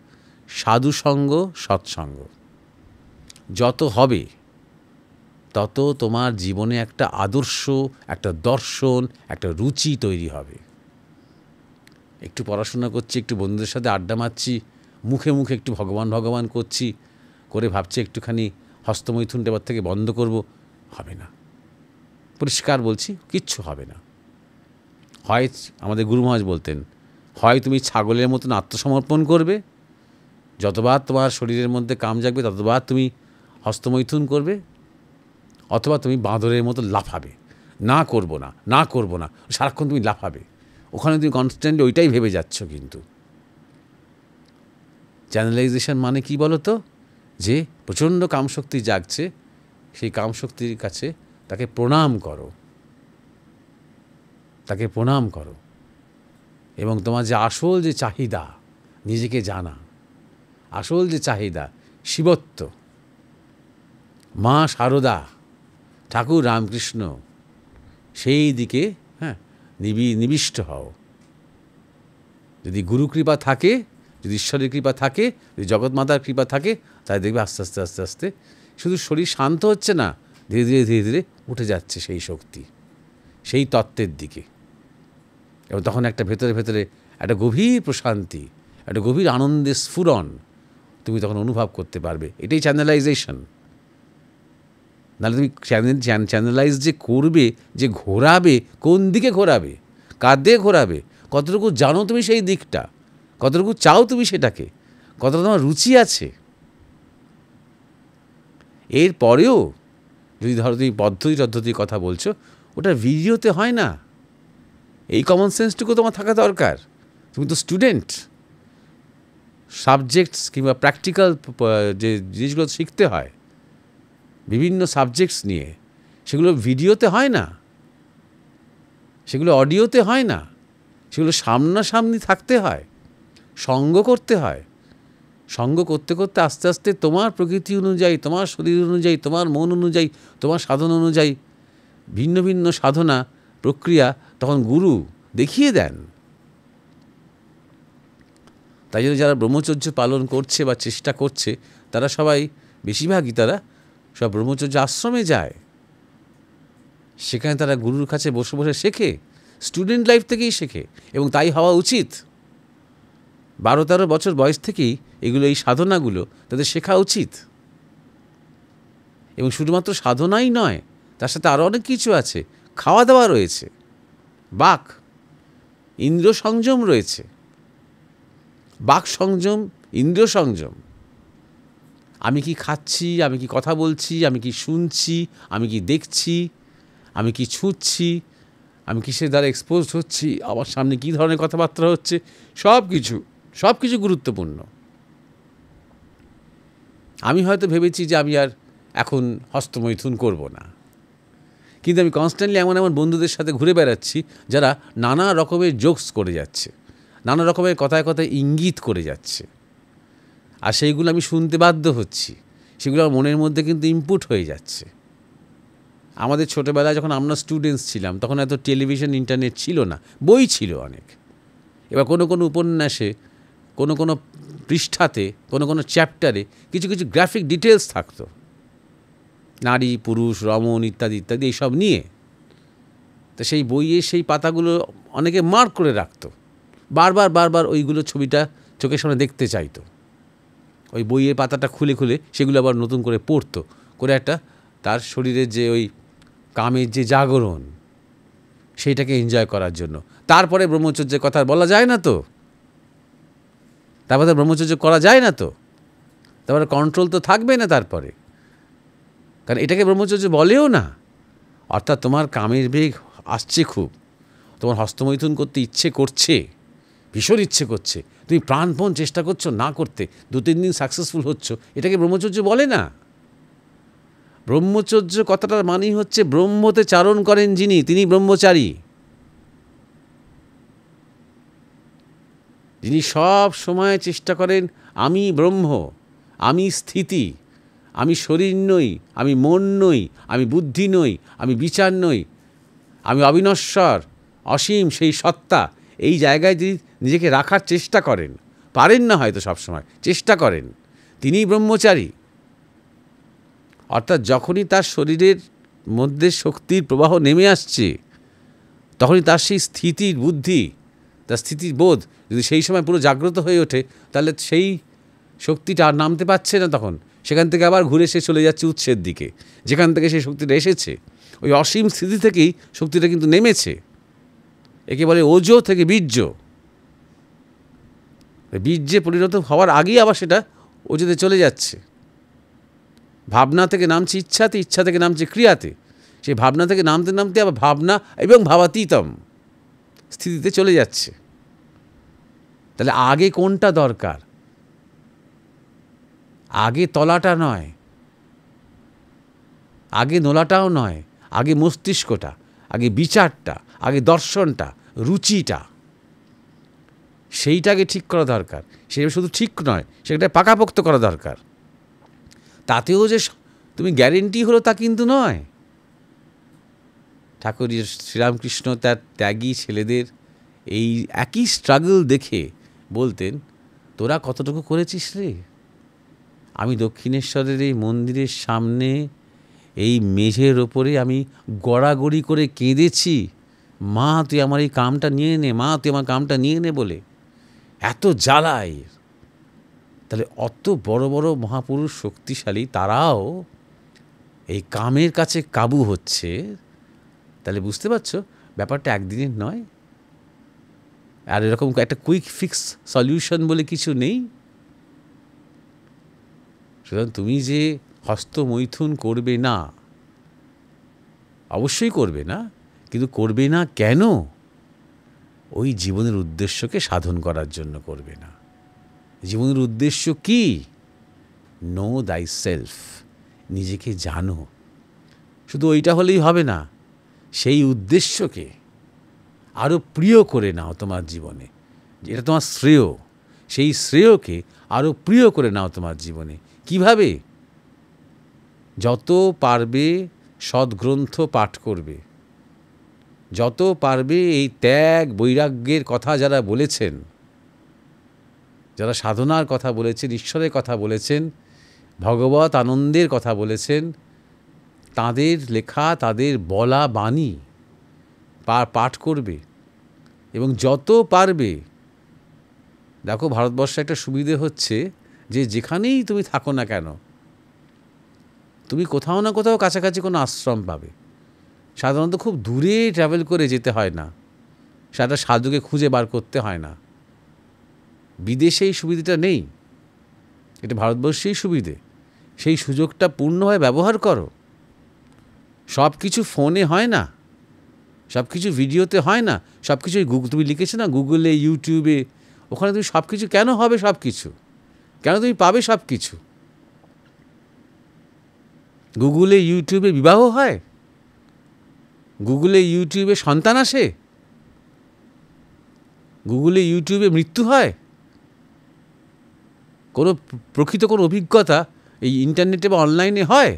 সাধুসঙ্গ, সৎসঙ্গ। যত হবে তত তোমার জীবনে একটা আদর্শ, একটা দর্শন, একটা রুচি তৈরি হবে। একটু পড়াশোনা করছি, একটু বন্ধুদের সাথে আড্ডা মারছি, মুখে মুখে একটু ভগবান ভগবান করছি, করে ভাবছি একটুখানি হস্তমৈথুনটা এবার থেকে বন্ধ করব, হবে না। পরিষ্কার বলছি, কিচ্ছু হবে না। হয় আমাদের গুরু মহারাজ বলতেন, হয় তুমি ছাগলের মতন আত্মসমর্পণ করবে, যতবার তোমার শরীরের মধ্যে কাম জাগবে ততবার তুমি হস্তমৈথুন করবে, অথবা তুমি বাঁদরের মতো লাফাবে, না করব না, না করব না, সারাক্ষণ তুমি লাফাবে, ওখানে তুমি কনস্ট্যান্টলি ওইটাই ভেবে যাচ্ছ। কিন্তু চ্যানেলাইজেশন মানে কি বলো তো? যে প্রচণ্ড কামশক্তি জাগছে, সেই কামশক্তির কাছে তাকে প্রণাম করো, তাকে প্রণাম করো, এবং তোমার যে আসল যে চাহিদা, নিজেকে জানা, আসল যে চাহিদা শিবত্ব, মা শারদা, ঠাকুর রামকৃষ্ণ, সেই দিকে নিবিষ্ট হও। যদি গুরুকৃপা থাকে, যদি ঈশ্বরের কৃপা থাকে, যদি জগৎমাতার কৃপা থাকে, তাই দেখবে আস্তে আস্তে আস্তে আস্তে শুধু শরীর শান্ত হচ্ছে না, ধীরে ধীরে ধীরে ধীরে উঠে যাচ্ছে সেই শক্তি, সেই তত্ত্বের দিকে। এবং তখন একটা ভেতরে ভেতরে একটা গভীর প্রশান্তি, একটা গভীর আনন্দের স্ফুরণ তুমি তখন অনুভব করতে পারবে। এটাই চ্যানেলাইজেশন। নাহলে তুমি চ্যানেলাইজ যে করবে, যে ঘোরাবে, কোন দিকে ঘোরাবে, কার দিকে ঘোরাবে, কতটুকু জানো তুমি সেই দিকটা, কতটুকু চাও তুমি সেটাকে, কতটা তোমার রুচি আছে। এর পরেও যদি ধরো তুমি পদ্ধতির কথা বলছো, ওটা ভিডিওতে হয় না। এই কমন সেন্সটুকু তোমার থাকা দরকার। তুমি তো স্টুডেন্ট, সাবজেক্টস কিংবা প্র্যাকটিক্যাল যে জিনিসগুলো শিখতে হয় বিভিন্ন সাবজেক্টস নিয়ে, সেগুলো ভিডিওতে হয় না, সেগুলো অডিওতে হয় না, সেগুলো সামনাসামনি থাকতে হয়, সঙ্গ করতে হয়। সঙ্গ করতে করতে আস্তে আস্তে তোমার প্রকৃতি অনুযায়ী, তোমার শরীর অনুযায়ী, তোমার মন অনুযায়ী, তোমার সাধনা অনুযায়ী ভিন্ন ভিন্ন সাধনা প্রক্রিয়া তখন গুরু দেখিয়ে দেন। তাই জন্য যারা ব্রহ্মচর্য পালন করছে বা চেষ্টা করছে তারা সবাই, বেশিরভাগই তারা সব ব্রহ্মচর্য আশ্রমে যায়, সেখানে তারা গুরুর কাছে বসে বসে শেখে, স্টুডেন্ট লাইফ থেকেই শেখে, এবং তাই হওয়া উচিত। 12-13 বছর বয়স থেকেই এগুলো, এই সাধনাগুলো তাদের শেখা উচিত। এবং শুধুমাত্র সাধনাই নয়, তার সাথে আরও অনেক কিছু আছে। খাওয়া দাওয়া রয়েছে, বাক ইন্দ্রিয় সংযম রয়েছে, বাক সংযম, ইন্দ্রিয় সংযম। আমি কি খাচ্ছি, আমি কি কথা বলছি, আমি কি শুনছি, আমি কি দেখছি, আমি কি ছুঁচ্ছি, আমি কিসের দ্বারা এক্সপোজড হচ্ছি, আমার সামনে কী ধরনের কথাবার্তা হচ্ছে, সব কিছু গুরুত্বপূর্ণ। আমি হয়তো ভেবেছি যে আমি আর এখন হস্তমৈথুন করব না, কিন্তু আমি কনস্ট্যান্টলি এমন বন্ধুদের সাথে ঘুরে বেড়াচ্ছি যারা নানা রকমের জোকস করে যাচ্ছে, নানা রকমের কথায় কথায় ইঙ্গিত করে যাচ্ছে, আর সেইগুলো আমি শুনতে বাধ্য হচ্ছি। সেগুলো আমার মনের মধ্যে কিন্তু ইনপুট হয়ে যাচ্ছে। আমাদের ছোটোবেলায় যখন আমরা স্টুডেন্টস ছিলাম তখন এত টেলিভিশন, ইন্টারনেট ছিল না, বই ছিল অনেক। এবার কোনো কোনো উপন্যাসে, কোনো কোনো পৃষ্ঠাতে, কোনো কোনো চ্যাপ্টারে কিছু কিছু গ্রাফিক ডিটেলস থাকতো, নারী পুরুষ রমণ ইত্যাদি ইত্যাদি এইসব নিয়ে। তো সেই বইয়ে সেই পাতাগুলো অনেকে মার্ক করে রাখতো, বারবার বারবার ওইগুলো ছবিটা চোখের সামনে দেখতে চাইতো। ওই বইয়ের পাতাটা খুলে খুলে সেগুলো আবার নতুন করে পড়তো, করে একটা তার শরীরের যে ওই কামের যে জাগরণ, সেইটাকে এনজয় করার জন্য। তারপরে ব্রহ্মচর্যের কথা বলা যায় না তো, তারপরে ব্রহ্মচর্য করা যায় না তো, তারপরে কন্ট্রোল তো থাকবে না তারপরে, কারণ এটাকে ব্রহ্মচর্য বলেও না। অর্থাৎ তোমার কামের বেগ আসছে খুব, তোমার হস্তমৈথুন করতে ইচ্ছে করছে, ভীষণ ইচ্ছে করছে, তুমি প্রাণপণ চেষ্টা করছো না করতে, 2-3 দিন সাকসেসফুল হচ্ছ, এটাকে ব্রহ্মচর্য বলে না। ব্রহ্মচর্য কথাটার মানেই হচ্ছে ব্রহ্মতে চারণ করেন যিনি, তিনি ব্রহ্মচারী। যিনি সব সময় চেষ্টা করেন আমি ব্রহ্ম, আমি স্থিতি, আমি শরীর নই, আমি মন নই, আমি বুদ্ধি নই, আমি বিচার নই, আমি অবিনশ্বর অসীম সেই সত্তা, এই জায়গায় যদি নিজেকে রাখার চেষ্টা করেন, পারেন না হয়তো সবসময়, চেষ্টা করেন, তিনিই ব্রহ্মচারী। অর্থাৎ যখনই তার শরীরের মধ্যে শক্তির প্রবাহ নেমে আসছে, তখনই তার সেই স্থিতির বুদ্ধি, তার স্থিতির বোধ যদি সেই সময় পুরো জাগ্রত হয়ে ওঠে, তাহলে সেই শক্তিটা আর নামতে পারছে না, তখন সেখান থেকে আবার ঘুরে সে চলে যাচ্ছে উৎসের দিকে, যেখান থেকে সেই শক্তিটা এসেছে। ওই অসীম স্থিতি থেকেই শক্তিটা কিন্তু নেমেছে। একে বলে ওজো থেকে বীর্য। বীর্যে পরিণত হওয়ার আগেই আবার সেটা ওজোতে চলে যাচ্ছে। ভাবনা থেকে নামছে ইচ্ছাতে, ইচ্ছা থেকে নামছে ক্রিয়াতে, সেই ভাবনা থেকে নামতে নামতে আবার ভাবনা এবং ভাবাতীতম স্থিতিতে চলে যাচ্ছে। তাহলে আগে কোনটা দরকার? আগে তলাটা নয়, আগে নোলাটাও নয়, আগে মস্তিষ্কটা, আগে বিচারটা, আগে দর্শনটা, রুচিটা, সেইটাকে ঠিক করা দরকার। সেটা শুধু ঠিক নয়, সেটা পাকাপোক্ত করা দরকার। তাতেও যে তুমি গ্যারেন্টি হলো তা কিন্তু নয়। ঠাকুর শ্রীরামকৃষ্ণ তার ত্যাগী ছেলেদের এই একই স্ট্রাগল দেখে বলতেন, তোরা কতটুকু করেছিস রে? আমি দক্ষিণেশ্বরের এই মন্দিরের সামনে এই মেঝের ওপরে আমি গড়াগড়ি করে কেঁদেছি, মা তুই আমার এই কামটা নিয়ে নে, মা তুই আমার কামটা নিয়ে নে বলে, এত জ্বালায়। তাহলে অত বড় বড় মহাপুরুষ শক্তিশালী, তারাও এই কামের কাছে কাবু হচ্ছে। তাহলে বুঝতে পারছো ব্যাপারটা একদিনের নয়, আর এরকম একটা কুইক ফিক্স সলিউশন বলে কিছু নেই। সুতরাং তুমি যে হস্তমৈথুন করবে না, অবশ্যই করবে না, কিন্তু করবে না কেন? ওই জীবনের উদ্দেশ্যকে সাধন করার জন্য করবে না। জীবনের উদ্দেশ্য কি? নো দাই সেলফ, নিজেকে জানো। শুধু ওইটা হলেই হবে না, সেই উদ্দেশ্যকে আরও প্রিয় করে নাও তোমার জীবনে। এটা তোমার শ্রেয়, সেই শ্রেয়কে আরও প্রিয় করে নাও তোমার জীবনে। কিভাবে? যত পারবে সদ্গ্রন্থ পাঠ করবে, যত পারবে এই ত্যাগ বৈরাগ্যের কথা যারা বলেছেন, যারা সাধনার কথা বলেছেন, ঈশ্বরের কথা বলেছেন, ভগবত আনন্দের কথা বলেছেন, তাদের লেখা, তাদের বলা বাণী পাঠ করবে। এবং যত পারবে, দেখো ভারতবর্ষে একটা সুবিধে হচ্ছে যে যেখানেই তুমি থাকো না কেন, তুমি কোথাও না কোথাও কাছাকাছি কোনো আশ্রম পাবে। সাধারণত খুব দূরে ট্রাভেল করে যেতে হয় না, সেটা সাধুকে খুঁজে বার করতে হয় না। বিদেশে এই সুবিধাটা নেই, এটা ভারতবর্ষেই সুবিধে। সেই সুযোগটা পূর্ণভাবে ব্যবহার করো। সব কিছু ফোনে হয় না, সব কিছু ভিডিওতে হয় না, সব কিছু তুমি লিখেছো না গুগলে, ইউটিউবে, ওখানে তুমি সব কিছু কেন হবে? সব কিছু কেন তুমি পাবে? সব কিছু গুগলে, ইউটিউবে বিবাহ হয়, গুগলে, ইউটিউবে সন্তান আসে, গুগলে, ইউটিউবে মৃত্যু হয়। কোনো প্রকৃত কোনো অভিজ্ঞতা এই ইন্টারনেটে বা অনলাইনে হয়?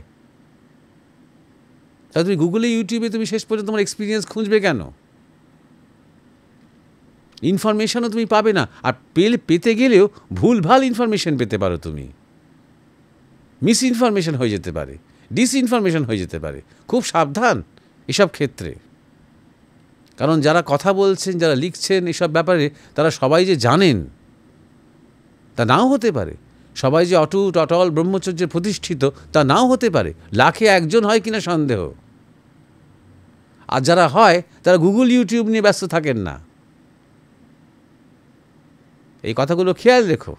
তাহলে তুমি গুগলে, ইউটিউবে তুমি শেষ পর্যন্ত তোমার এক্সপিরিয়েন্স খুঁজবে কেন? ইনফরমেশনও তুমি পাবে না, আর পেতে গেলেও ভুলভাল ইনফরমেশন পেতে পারো তুমি। মিস ইনফরমেশন হয়ে যেতে পারে, ডিসইনফরমেশন হয়ে যেতে পারে। খুব সাবধান এসব ক্ষেত্রে, কারণ যারা কথা বলছেন, যারা লিখছেন এসব ব্যাপারে, তারা সবাই যে জানেন তা নাও হতে পারে। সবাই যে অটুট অটল ব্রহ্মচর্যে প্রতিষ্ঠিত তা নাও হতে পারে। লাখে একজন হয় কিনা সন্দেহ। আর যারা হয় তারা গুগল, ইউটিউব নিয়ে ব্যস্ত থাকেন না। এই কথাগুলো খেয়াল রেখো।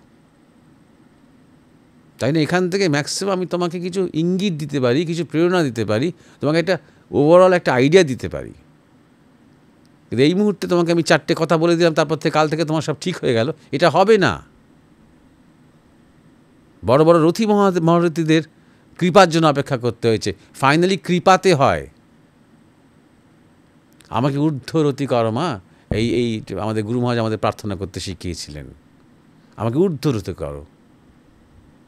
তাই না? এখান থেকে ম্যাক্সিমাম আমি তোমাকে কিছু ইঙ্গিত দিতে পারি, কিছু প্রেরণা দিতে পারি, তোমাকে একটা ওভারঅল একটা আইডিয়া দিতে পারি। কিন্তু এই মুহূর্তে তোমাকে আমি 4টে কথা বলে দিলাম, তারপর থেকে কাল থেকে তোমার সব ঠিক হয়ে গেল, এটা হবে না। বড় বড় রথী মহারথীদের কৃপার জন্য অপেক্ষা করতে হয়েছে। ফাইনালি কৃপাতে হয়। আমাকে ঊর্ধ্বরতি করো মা, এই আমাদের গুরু মহারাজ আমাদের প্রার্থনা করতে শিখিয়েছিলেন। আমাকে ঊর্ধ্বরতি করো,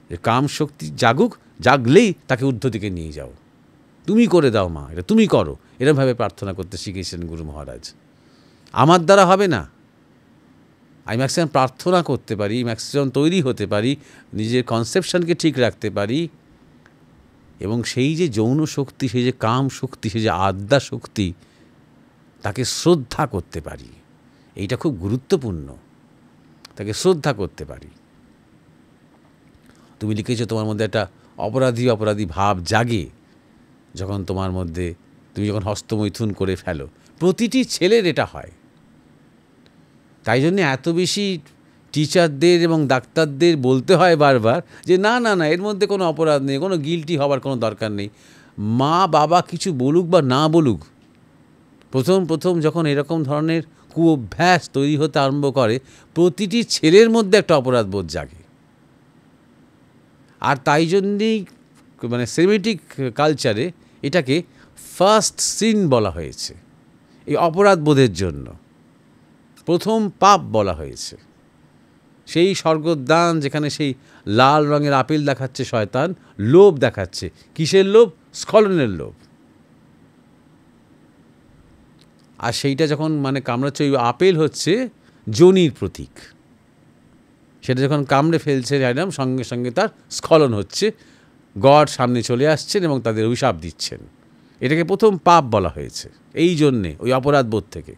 যে কাম শক্তি জাগুক, জাগলেই তাকে ঊর্ধ্ব দিকে নিয়ে যাও। তুমি করে দাও মা, এটা তুমি করো, এরমভাবে প্রার্থনা করতে শিখিয়েছিলেন গুরু মহারাজ। আমার দ্বারা হবে না। আমি ম্যাক্সিমাম প্রার্থনা করতে পারি, ম্যাক্সিমাম তৈরি হতে পারি, নিজের কনসেপশনকে ঠিক রাখতে পারি, এবং সেই যে যৌন শক্তি, সেই যে কাম শক্তি, সেই যে আদ্যা শক্তি, তাকে শ্রদ্ধা করতে পারি। এইটা খুব গুরুত্বপূর্ণ, তাকে শ্রদ্ধা করতে পারি। তুমি লিখেছো তোমার মধ্যে একটা অপরাধী ভাব জাগে যখন তোমার মধ্যে, তুমি যখন হস্তমৈথুন করে ফেলো। প্রতিটি ছেলের এটা হয়। তাই জন্য এত বেশি টিচারদের এবং ডাক্তারদের বলতে হয় বারবার যে না না না, এর মধ্যে কোনো অপরাধ নেই, কোনো গিল্টি হবার কোনো দরকার নেই। মা বাবা কিছু বলুক বা না বলুক, প্রথম যখন এরকম ধরনের কুঅভ্যাস তৈরি হতে আরম্ভ করে, প্রতিটি ছেলের মধ্যে একটা অপরাধ বোধ জাগে। আর তাই জন্যেই মানে সেমিটিক কালচারে এটাকে ফার্স্ট সিন বলা হয়েছে। এই অপরাধ বোধের জন্য প্রথম পাপ বলা হয়েছে। সেই স্বর্গদান যেখানে সেই লাল রঙের আপেল দেখাচ্ছে শয়তান, লোভ দেখাচ্ছে। কিসের লোভ? স্খলনের লোভ। আর সেইটা যখন মানে কামড়াচ্ছে, ওই আপেল হচ্ছে যোনির প্রতীক। সেটা যখন কামড়ে ফেলছে অ্যাডাম, সঙ্গে সঙ্গে তার স্খলন হচ্ছে, গড সামনে চলে আসছেন এবং তাদের অভিশাপ দিচ্ছেন। এটাকে প্রথম পাপ বলা হয়েছে এই জন্যে, ওই অপরাধ বোধ থেকে।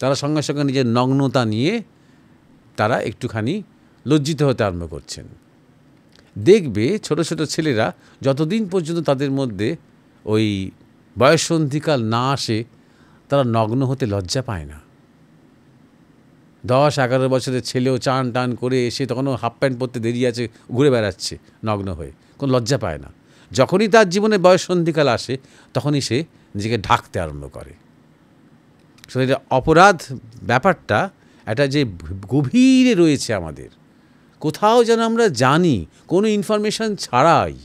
তারা সঙ্গে সঙ্গে নিজের নগ্নতা নিয়ে তারা একটুখানি লজ্জিত হতে আরম্ভ করছেন। দেখবে ছোট ছোট ছেলেরা যতদিন পর্যন্ত তাদের মধ্যে ওই বয়ঃসন্ধিকাল না আসে, তারা নগ্ন হতে লজ্জা পায় না। 10-11 বছরের ছেলেও চান টান করে এসে তখনও হাফ প্যান্ট পরতে দেরি আছে, ঘুরে বেড়াচ্ছে নগ্ন হয়ে, কোনো লজ্জা পায় না। যখনই তার জীবনে বয়ঃসন্ধিকাল আসে, তখনই সে নিজেকে ঢাকতে আরম্ভ করে। এটা অপরাধ ব্যাপারটা একটা যে গভীরে রয়েছে আমাদের, কোথাও যেন আমরা জানি, কোনো ইনফরমেশন ছাড়াই,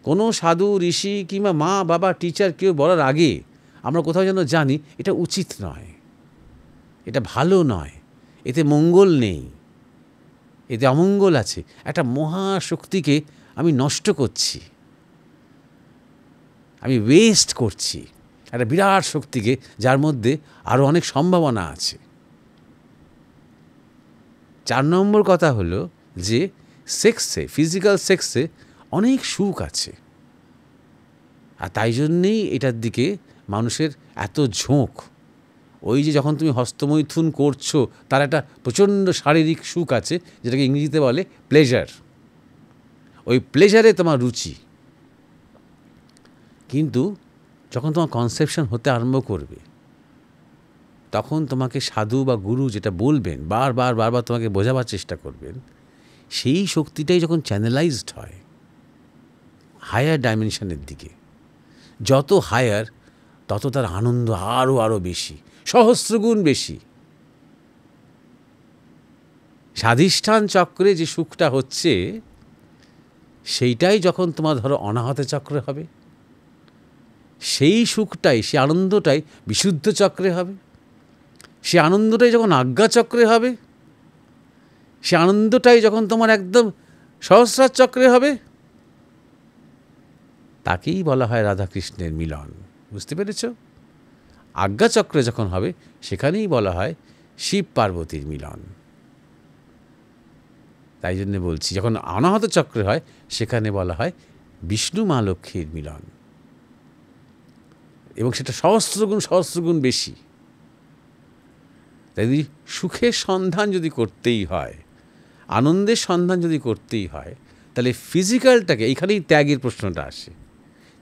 কোনো সাধু ঋষি কিংবা মা বাবা টিচার কেউ বলার আগে আমরা কোথাও যেন জানি এটা উচিত নয়, এটা ভালো নয়, এতে মঙ্গল নেই, এতে অমঙ্গল আছে, একটা মহাশক্তিকে আমি নষ্ট করছি, আমি ওয়েস্ট করছি একটা বিরাট শক্তিকে, যার মধ্যে আরও অনেক সম্ভাবনা আছে। 4 নম্বর কথা হলো যে সেক্সে, ফিজিক্যাল সেক্সে অনেক সুখ আছে, আর তাই জন্যেই এটার দিকে মানুষের এত ঝোঁক। ওই যে যখন তুমি হস্তমৈথুন করছো, তার একটা প্রচণ্ড শারীরিক সুখ আছে, যেটাকে ইংরেজিতে বলে প্লেজার। ওই প্লেজারে তোমার রুচি। কিন্তু যখন তোমার কনসেপশন হতে আরম্ভ করবে, তখন তোমাকে সাধু বা গুরু যেটা বলবেন, বারবার তোমাকে বোঝাবার চেষ্টা করবেন, সেই শক্তিটাই যখন চ্যানেলাইজড হয় হায়ার ডাইমেনশনের দিকে, যত হায়ার তত তার আনন্দ আরও বেশি, সহস্রগুণ বেশি। স্বাধিষ্ঠান চক্রে যে সুখটা হচ্ছে, সেইটাই যখন তোমার ধরো অনাহত চক্রে হবে, সেই সুখটাই, সে আনন্দটাই বিশুদ্ধ চক্রে হবে, সে আনন্দটাই যখন আজ্ঞা চক্রে হবে, সে আনন্দটাই যখন তোমার একদম সহস্রার চক্রে হবে, তাকেই বলা হয় রাধাকৃষ্ণের মিলন। বুঝতে পেরেছ? আজ্ঞা চক্রে যখন হবে, সেখানেই বলা হয় শিব পার্বতীর মিলন। তাই জন্য বলছি, যখন অনাহত চক্রে হয়, সেখানে বলা হয় বিষ্ণু মা লক্ষ্মীর মিলন, এবং সেটা সহস্রগুণ বেশি। তাই যদি সুখের সন্ধান যদি করতেই হয়, আনন্দের সন্ধান যদি করতেই হয়, তাহলে ফিজিক্যালটাকে, এইখানেই ত্যাগের প্রশ্নটা আসে।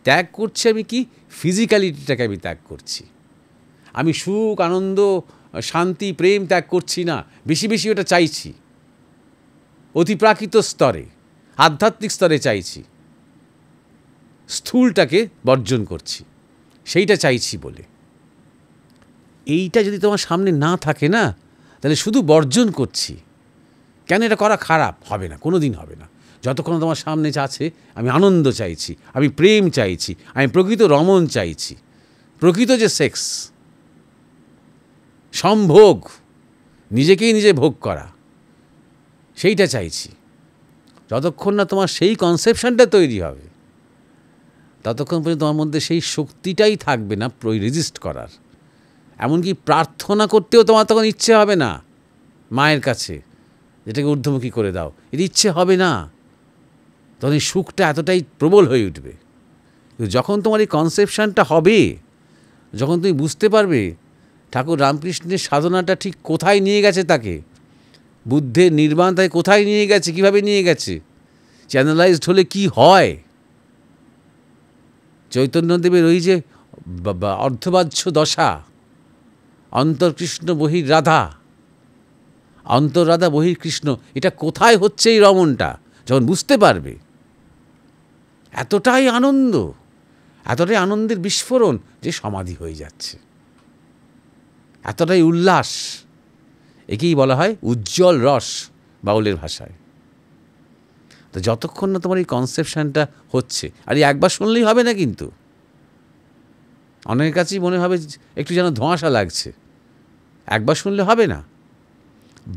ত্যাগ করছি আমি কি? ফিজিক্যালিটিটাকে আমি ত্যাগ করছি। আমি সুখ, আনন্দ, শান্তি, প্রেম ত্যাগ করছি না, বেশি ওটা চাইছি, অতিপ্রাকৃত স্তরে, আধ্যাত্মিক স্তরে চাইছি, স্থূলটাকে বর্জন করছি, সেইটা চাইছি বলে। এইটা যদি তোমার সামনে না থাকে না, তাহলে শুধু বর্জন করছি। কেন? এটা করা খারাপ, হবে না, কোনো দিন হবে না। যতক্ষণ তোমার সামনে আছে, আমি আনন্দ চাইছি, আমি প্রেম চাইছি, আমি প্রকৃত রমণ চাইছি, প্রকৃত যে সেক্স, সম্ভোগ, নিজেকেই নিজে ভোগ করা, সেইটা চাইছি। যতক্ষণ না তোমার সেই কনসেপশনটা তৈরি হবে, ততক্ষণ পর্যন্ত তোমার মধ্যে সেই শক্তিটাই থাকবে না রেজিস্ট করার। এমনকি প্রার্থনা করতেও তোমার তখন ইচ্ছে হবে না মায়ের কাছে, যেটাকে ঊর্ধ্বমুখী করে দাও, এটি ইচ্ছে হবে না। তখন এই সুখটা এতটাই প্রবল হয়ে উঠবে। কিন্তু যখন তোমার এই কনসেপশনটা হবে, যখন তুমি বুঝতে পারবে ঠাকুর রামকৃষ্ণের সাধনাটা ঠিক কোথায় নিয়ে গেছে তাকে, বুদ্ধের নির্বাণ তাকে কোথায় নিয়ে গেছে, কীভাবে নিয়ে গেছে, চ্যানেলাইজড হলে কি হয়, চৈতন্যদেবের ওই যে অর্ধবাহ্য দশা, অন্তর্কৃষ্ণ বহির রাধা, অন্তর্রাধা বহির কৃষ্ণ, এটা কোথায় হচ্ছে এই রমণটা যখন বুঝতে পারবে, এতটাই আনন্দ, এতটাই আনন্দের বিস্ফোরণ যে সমাধি হয়ে যাচ্ছে, এতটাই উল্লাস। একেই বলা হয় উজ্জ্বল রস বাউলের ভাষায়। তো যতক্ষণ না তোমার এই কনসেপশনটা হচ্ছে, আর এই একবার শুনলেই হবে না, কিন্তু অনেকের কাছেই মনে হবে একটু যেন ধোঁয়াশা লাগছে, একবার শুনলে হবে না,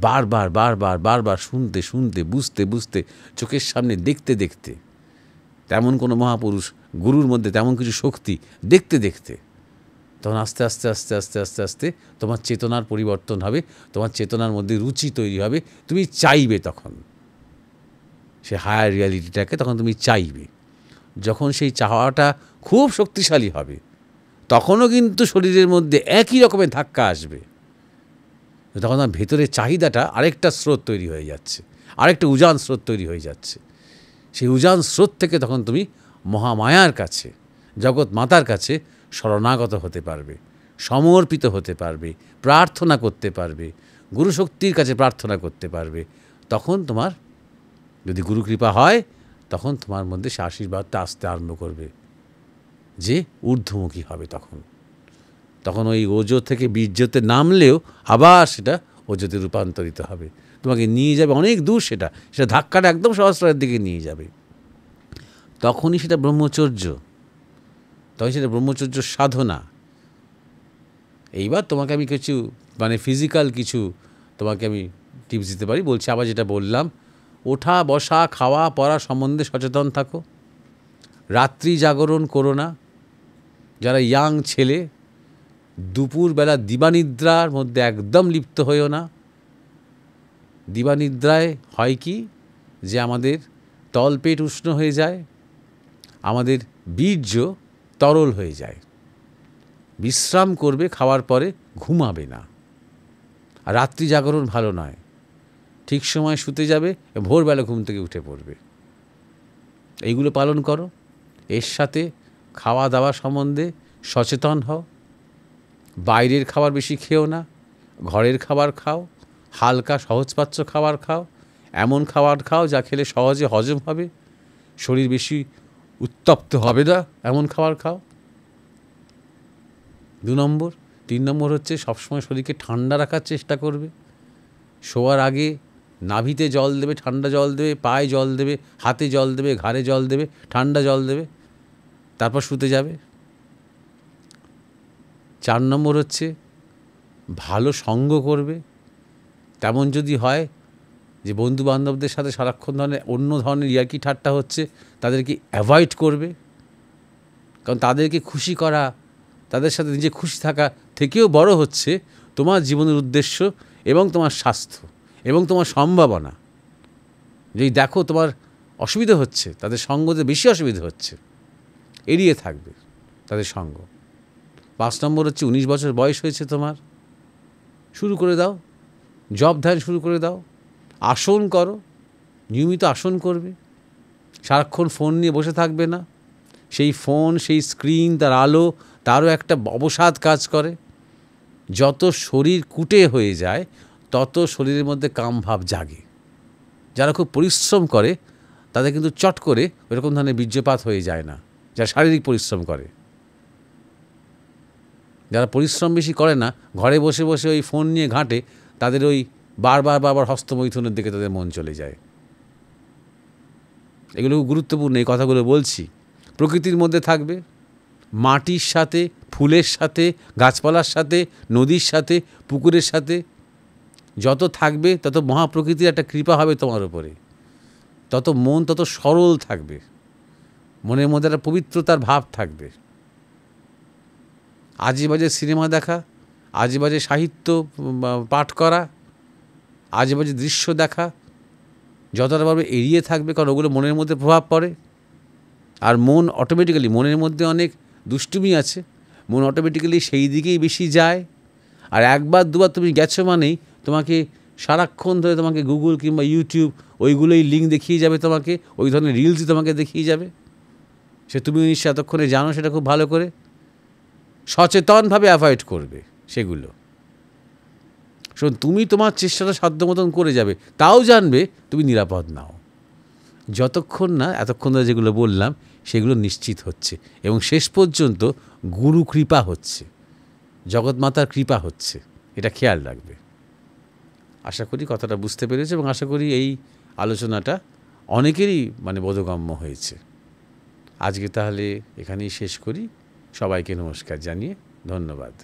বারবার শুনতে বুঝতে, চোখের সামনে দেখতে, তেমন কোনো মহাপুরুষ গুরুর মধ্যে তেমন কিছু শক্তি দেখতে, তখন আস্তে আস্তে তোমার চেতনার পরিবর্তন হবে, তোমার চেতনার মধ্যে রুচি তৈরি হবে, তুমি চাইবে তখন সে হায়ার রিয়ালিটিটাকে, তখন তুমি চাইবে। যখন সেই চাওয়াটা খুব শক্তিশালী হবে, তখনও কিন্তু শরীরের মধ্যে একই রকমের ধাক্কা আসবে, তখন আমার ভেতরের চাহিদাটা আরেকটা স্রোত তৈরি হয়ে যাচ্ছে, আরেকটা উজান স্রোত তৈরি হয়ে যাচ্ছে। সেই উজান স্রোত থেকে তখন তুমি মহামায়ার কাছে, জগৎ মাতার কাছে শরণাগত হতে পারবে, সমর্পিত হতে পারবে, প্রার্থনা করতে পারবে, গুরুশক্তির কাছে প্রার্থনা করতে পারবে। তখন তোমার যদি গুরুকৃপা হয়, তখন তোমার মধ্যে সে আশীর্বাদটা আসতে আরম্ভ করবে, যে ঊর্ধ্বমুখী হবে। তখন ওই ওজো থেকে বীর্যতে নামলেও আবার সেটা ওজোতে রূপান্তরিত হবে। তোমাকে নিয়ে যাবে অনেক দূর, সেটা ধাক্কাটা একদম সহস্রের দিকে নিয়ে যাবে। তখনই সেটা ব্রহ্মচর্য, তখন সেটা ব্রহ্মচর্য সাধনা। এইবার তোমাকে আমি কিছু ফিজিক্যাল কিছু তোমাকে আমি টিপস দিতে পারি। বলছি আবার যেটা বললাম, ওঠা বসা খাওয়া পড়া সম্বন্ধে সচেতন থাকো, রাত্রি জাগরণ করো না। যারা ইয়াং ছেলে, দুপুরবেলা দিবানিদ্রার মধ্যে একদম লিপ্ত হইও না। দিবানিদ্রায় হয় কি, যে আমাদের তলপেট উষ্ণ হয়ে যায়, আমাদের বীর্য তরল হয়ে যায়। বিশ্রাম করবে, খাওয়ার পরে ঘুমাবে না। আর রাত্রি জাগরণ ভালো নয়, ঠিক সময় শুতে যাবে, ভোরবেলা ঘুম থেকে উঠে পড়বে। এইগুলো পালন করো। এর সাথে খাওয়া দাওয়া সম্বন্ধে সচেতন হও। বাইরের খাবার বেশি খেও না, ঘরের খাবার খাও, হালকা সহজপাচ্য খাবার খাও, এমন খাবার খাও যা খেলে সহজে হজম হবে, শরীর বেশি উত্তপ্ত হবে না, এমন খাবার খাও। 2 নম্বর। 3 নম্বর হচ্ছে সবসময় শরীরকে ঠান্ডা রাখার চেষ্টা করবে। শোয়ার আগে নাভিতে জল দেবে, ঠান্ডা জল দেবে, পায়ে জল দেবে, হাতে জল দেবে, ঘাড়ে জল দেবে, ঠান্ডা জল দেবে, তারপর শুতে যাবে। 4 নম্বর হচ্ছে ভালো সঙ্গ করবে। তেমন যদি হয় যে বন্ধুবান্ধবদের সাথে সারাক্ষণ অন্য ধরনের ইয়ার্কি ঠাট্টা হচ্ছে, তাদেরকে অ্যাভয়েড করবে। কারণ তাদেরকে খুশি করা, তাদের সাথে নিজে খুশি থাকা থেকেও বড় হচ্ছে তোমার জীবনের উদ্দেশ্য এবং তোমার স্বাস্থ্য এবং তোমার সম্ভাবনা। যদি দেখো তোমার অসুবিধা হচ্ছে, তাদের সঙ্গতে বেশি অসুবিধা হচ্ছে, এড়িয়ে থাকবে তাদের সঙ্গ। 5 নম্বর হচ্ছে 19 বছর বয়স হয়েছে তোমার, শুরু করে দাও, জপ ধ্যান শুরু করে দাও, আসন করো, নিয়মিত আসন করবে, সারাক্ষণ ফোন নিয়ে বসে থাকবে না। সেই ফোন, সেই স্ক্রিন, তার আলো, তারও একটা অবসাদ কাজ করে। যত শরীর কুটে হয়ে যায় তত শরীরের মধ্যে কামভাব জাগে। যারা খুব পরিশ্রম করে তাদের কিন্তু চট করে ওরকম ধরনের বীর্যপাত হয়ে যায় না, যারা শারীরিক পরিশ্রম করে। যারা পরিশ্রম বেশি করে না, ঘরে বসে বসে ওই ফোন নিয়ে ঘাঁটে, তাদের ওই বারবার হস্তমৈথুনের দিকে তাদের মন চলে যায়। এগুলো গুরুত্বপূর্ণ, এই কথাগুলো বলছি। প্রকৃতির মধ্যে থাকবে, মাটির সাথে, ফুলের সাথে, গাছপালার সাথে, নদীর সাথে, পুকুরের সাথে যত থাকবে তত মহাপ্রকৃতির একটা কৃপা হবে তোমার উপরে, তত মন তত সরল থাকবে, মনের মধ্যে একটা পবিত্রতার ভাব থাকবে। আজে বাজে সিনেমা দেখা, আজে বাজে সাহিত্য পাঠ করা, আজে বাজে দৃশ্য দেখা যতটা পারবে এড়িয়ে থাকবে, কারণ ওগুলো মনের মধ্যে প্রভাব পড়ে। আর মন অটোমেটিক্যালি, মনের মধ্যে অনেক দুষ্টুমি আছে, মন অটোমেটিক্যালি সেই দিকেই বেশি যায়। আর একবার দুবার তুমি গেছো মানেই তোমাকে সারাক্ষণ ধরে তোমাকে গুগল কিংবা ইউটিউব ওইগুলোই লিঙ্ক দেখিয়ে যাবে, তোমাকে ওই ধরনের রিলসই তোমাকে দেখিয়ে যাবে। সে তুমি নিশ্চয় এতক্ষণে জানো সেটা খুব ভালো করে। সচেতনভাবে অ্যাভয়েড করবে সেগুলো। শোন, তুমি তোমার চেষ্টাটা সাধ্য মতন করে যাবে, তাও জানবে তুমি নিরাপদ নাও, যতক্ষণ না এতক্ষণ ধরে যেগুলো বললাম সেগুলো নিশ্চিত হচ্ছে এবং শেষ পর্যন্ত গুরু কৃপা হচ্ছে, জগৎমাতার কৃপা হচ্ছে। এটা খেয়াল রাখবে। আশা করি কথাটা বুঝতে পেরেছে এবং আশা করি এই আলোচনাটা অনেকেরই বোধগম্য হয়েছে। আজকে তাহলে এখানেই শেষ করি। সবাইকে নমস্কার জানিয়ে ধন্যবাদ।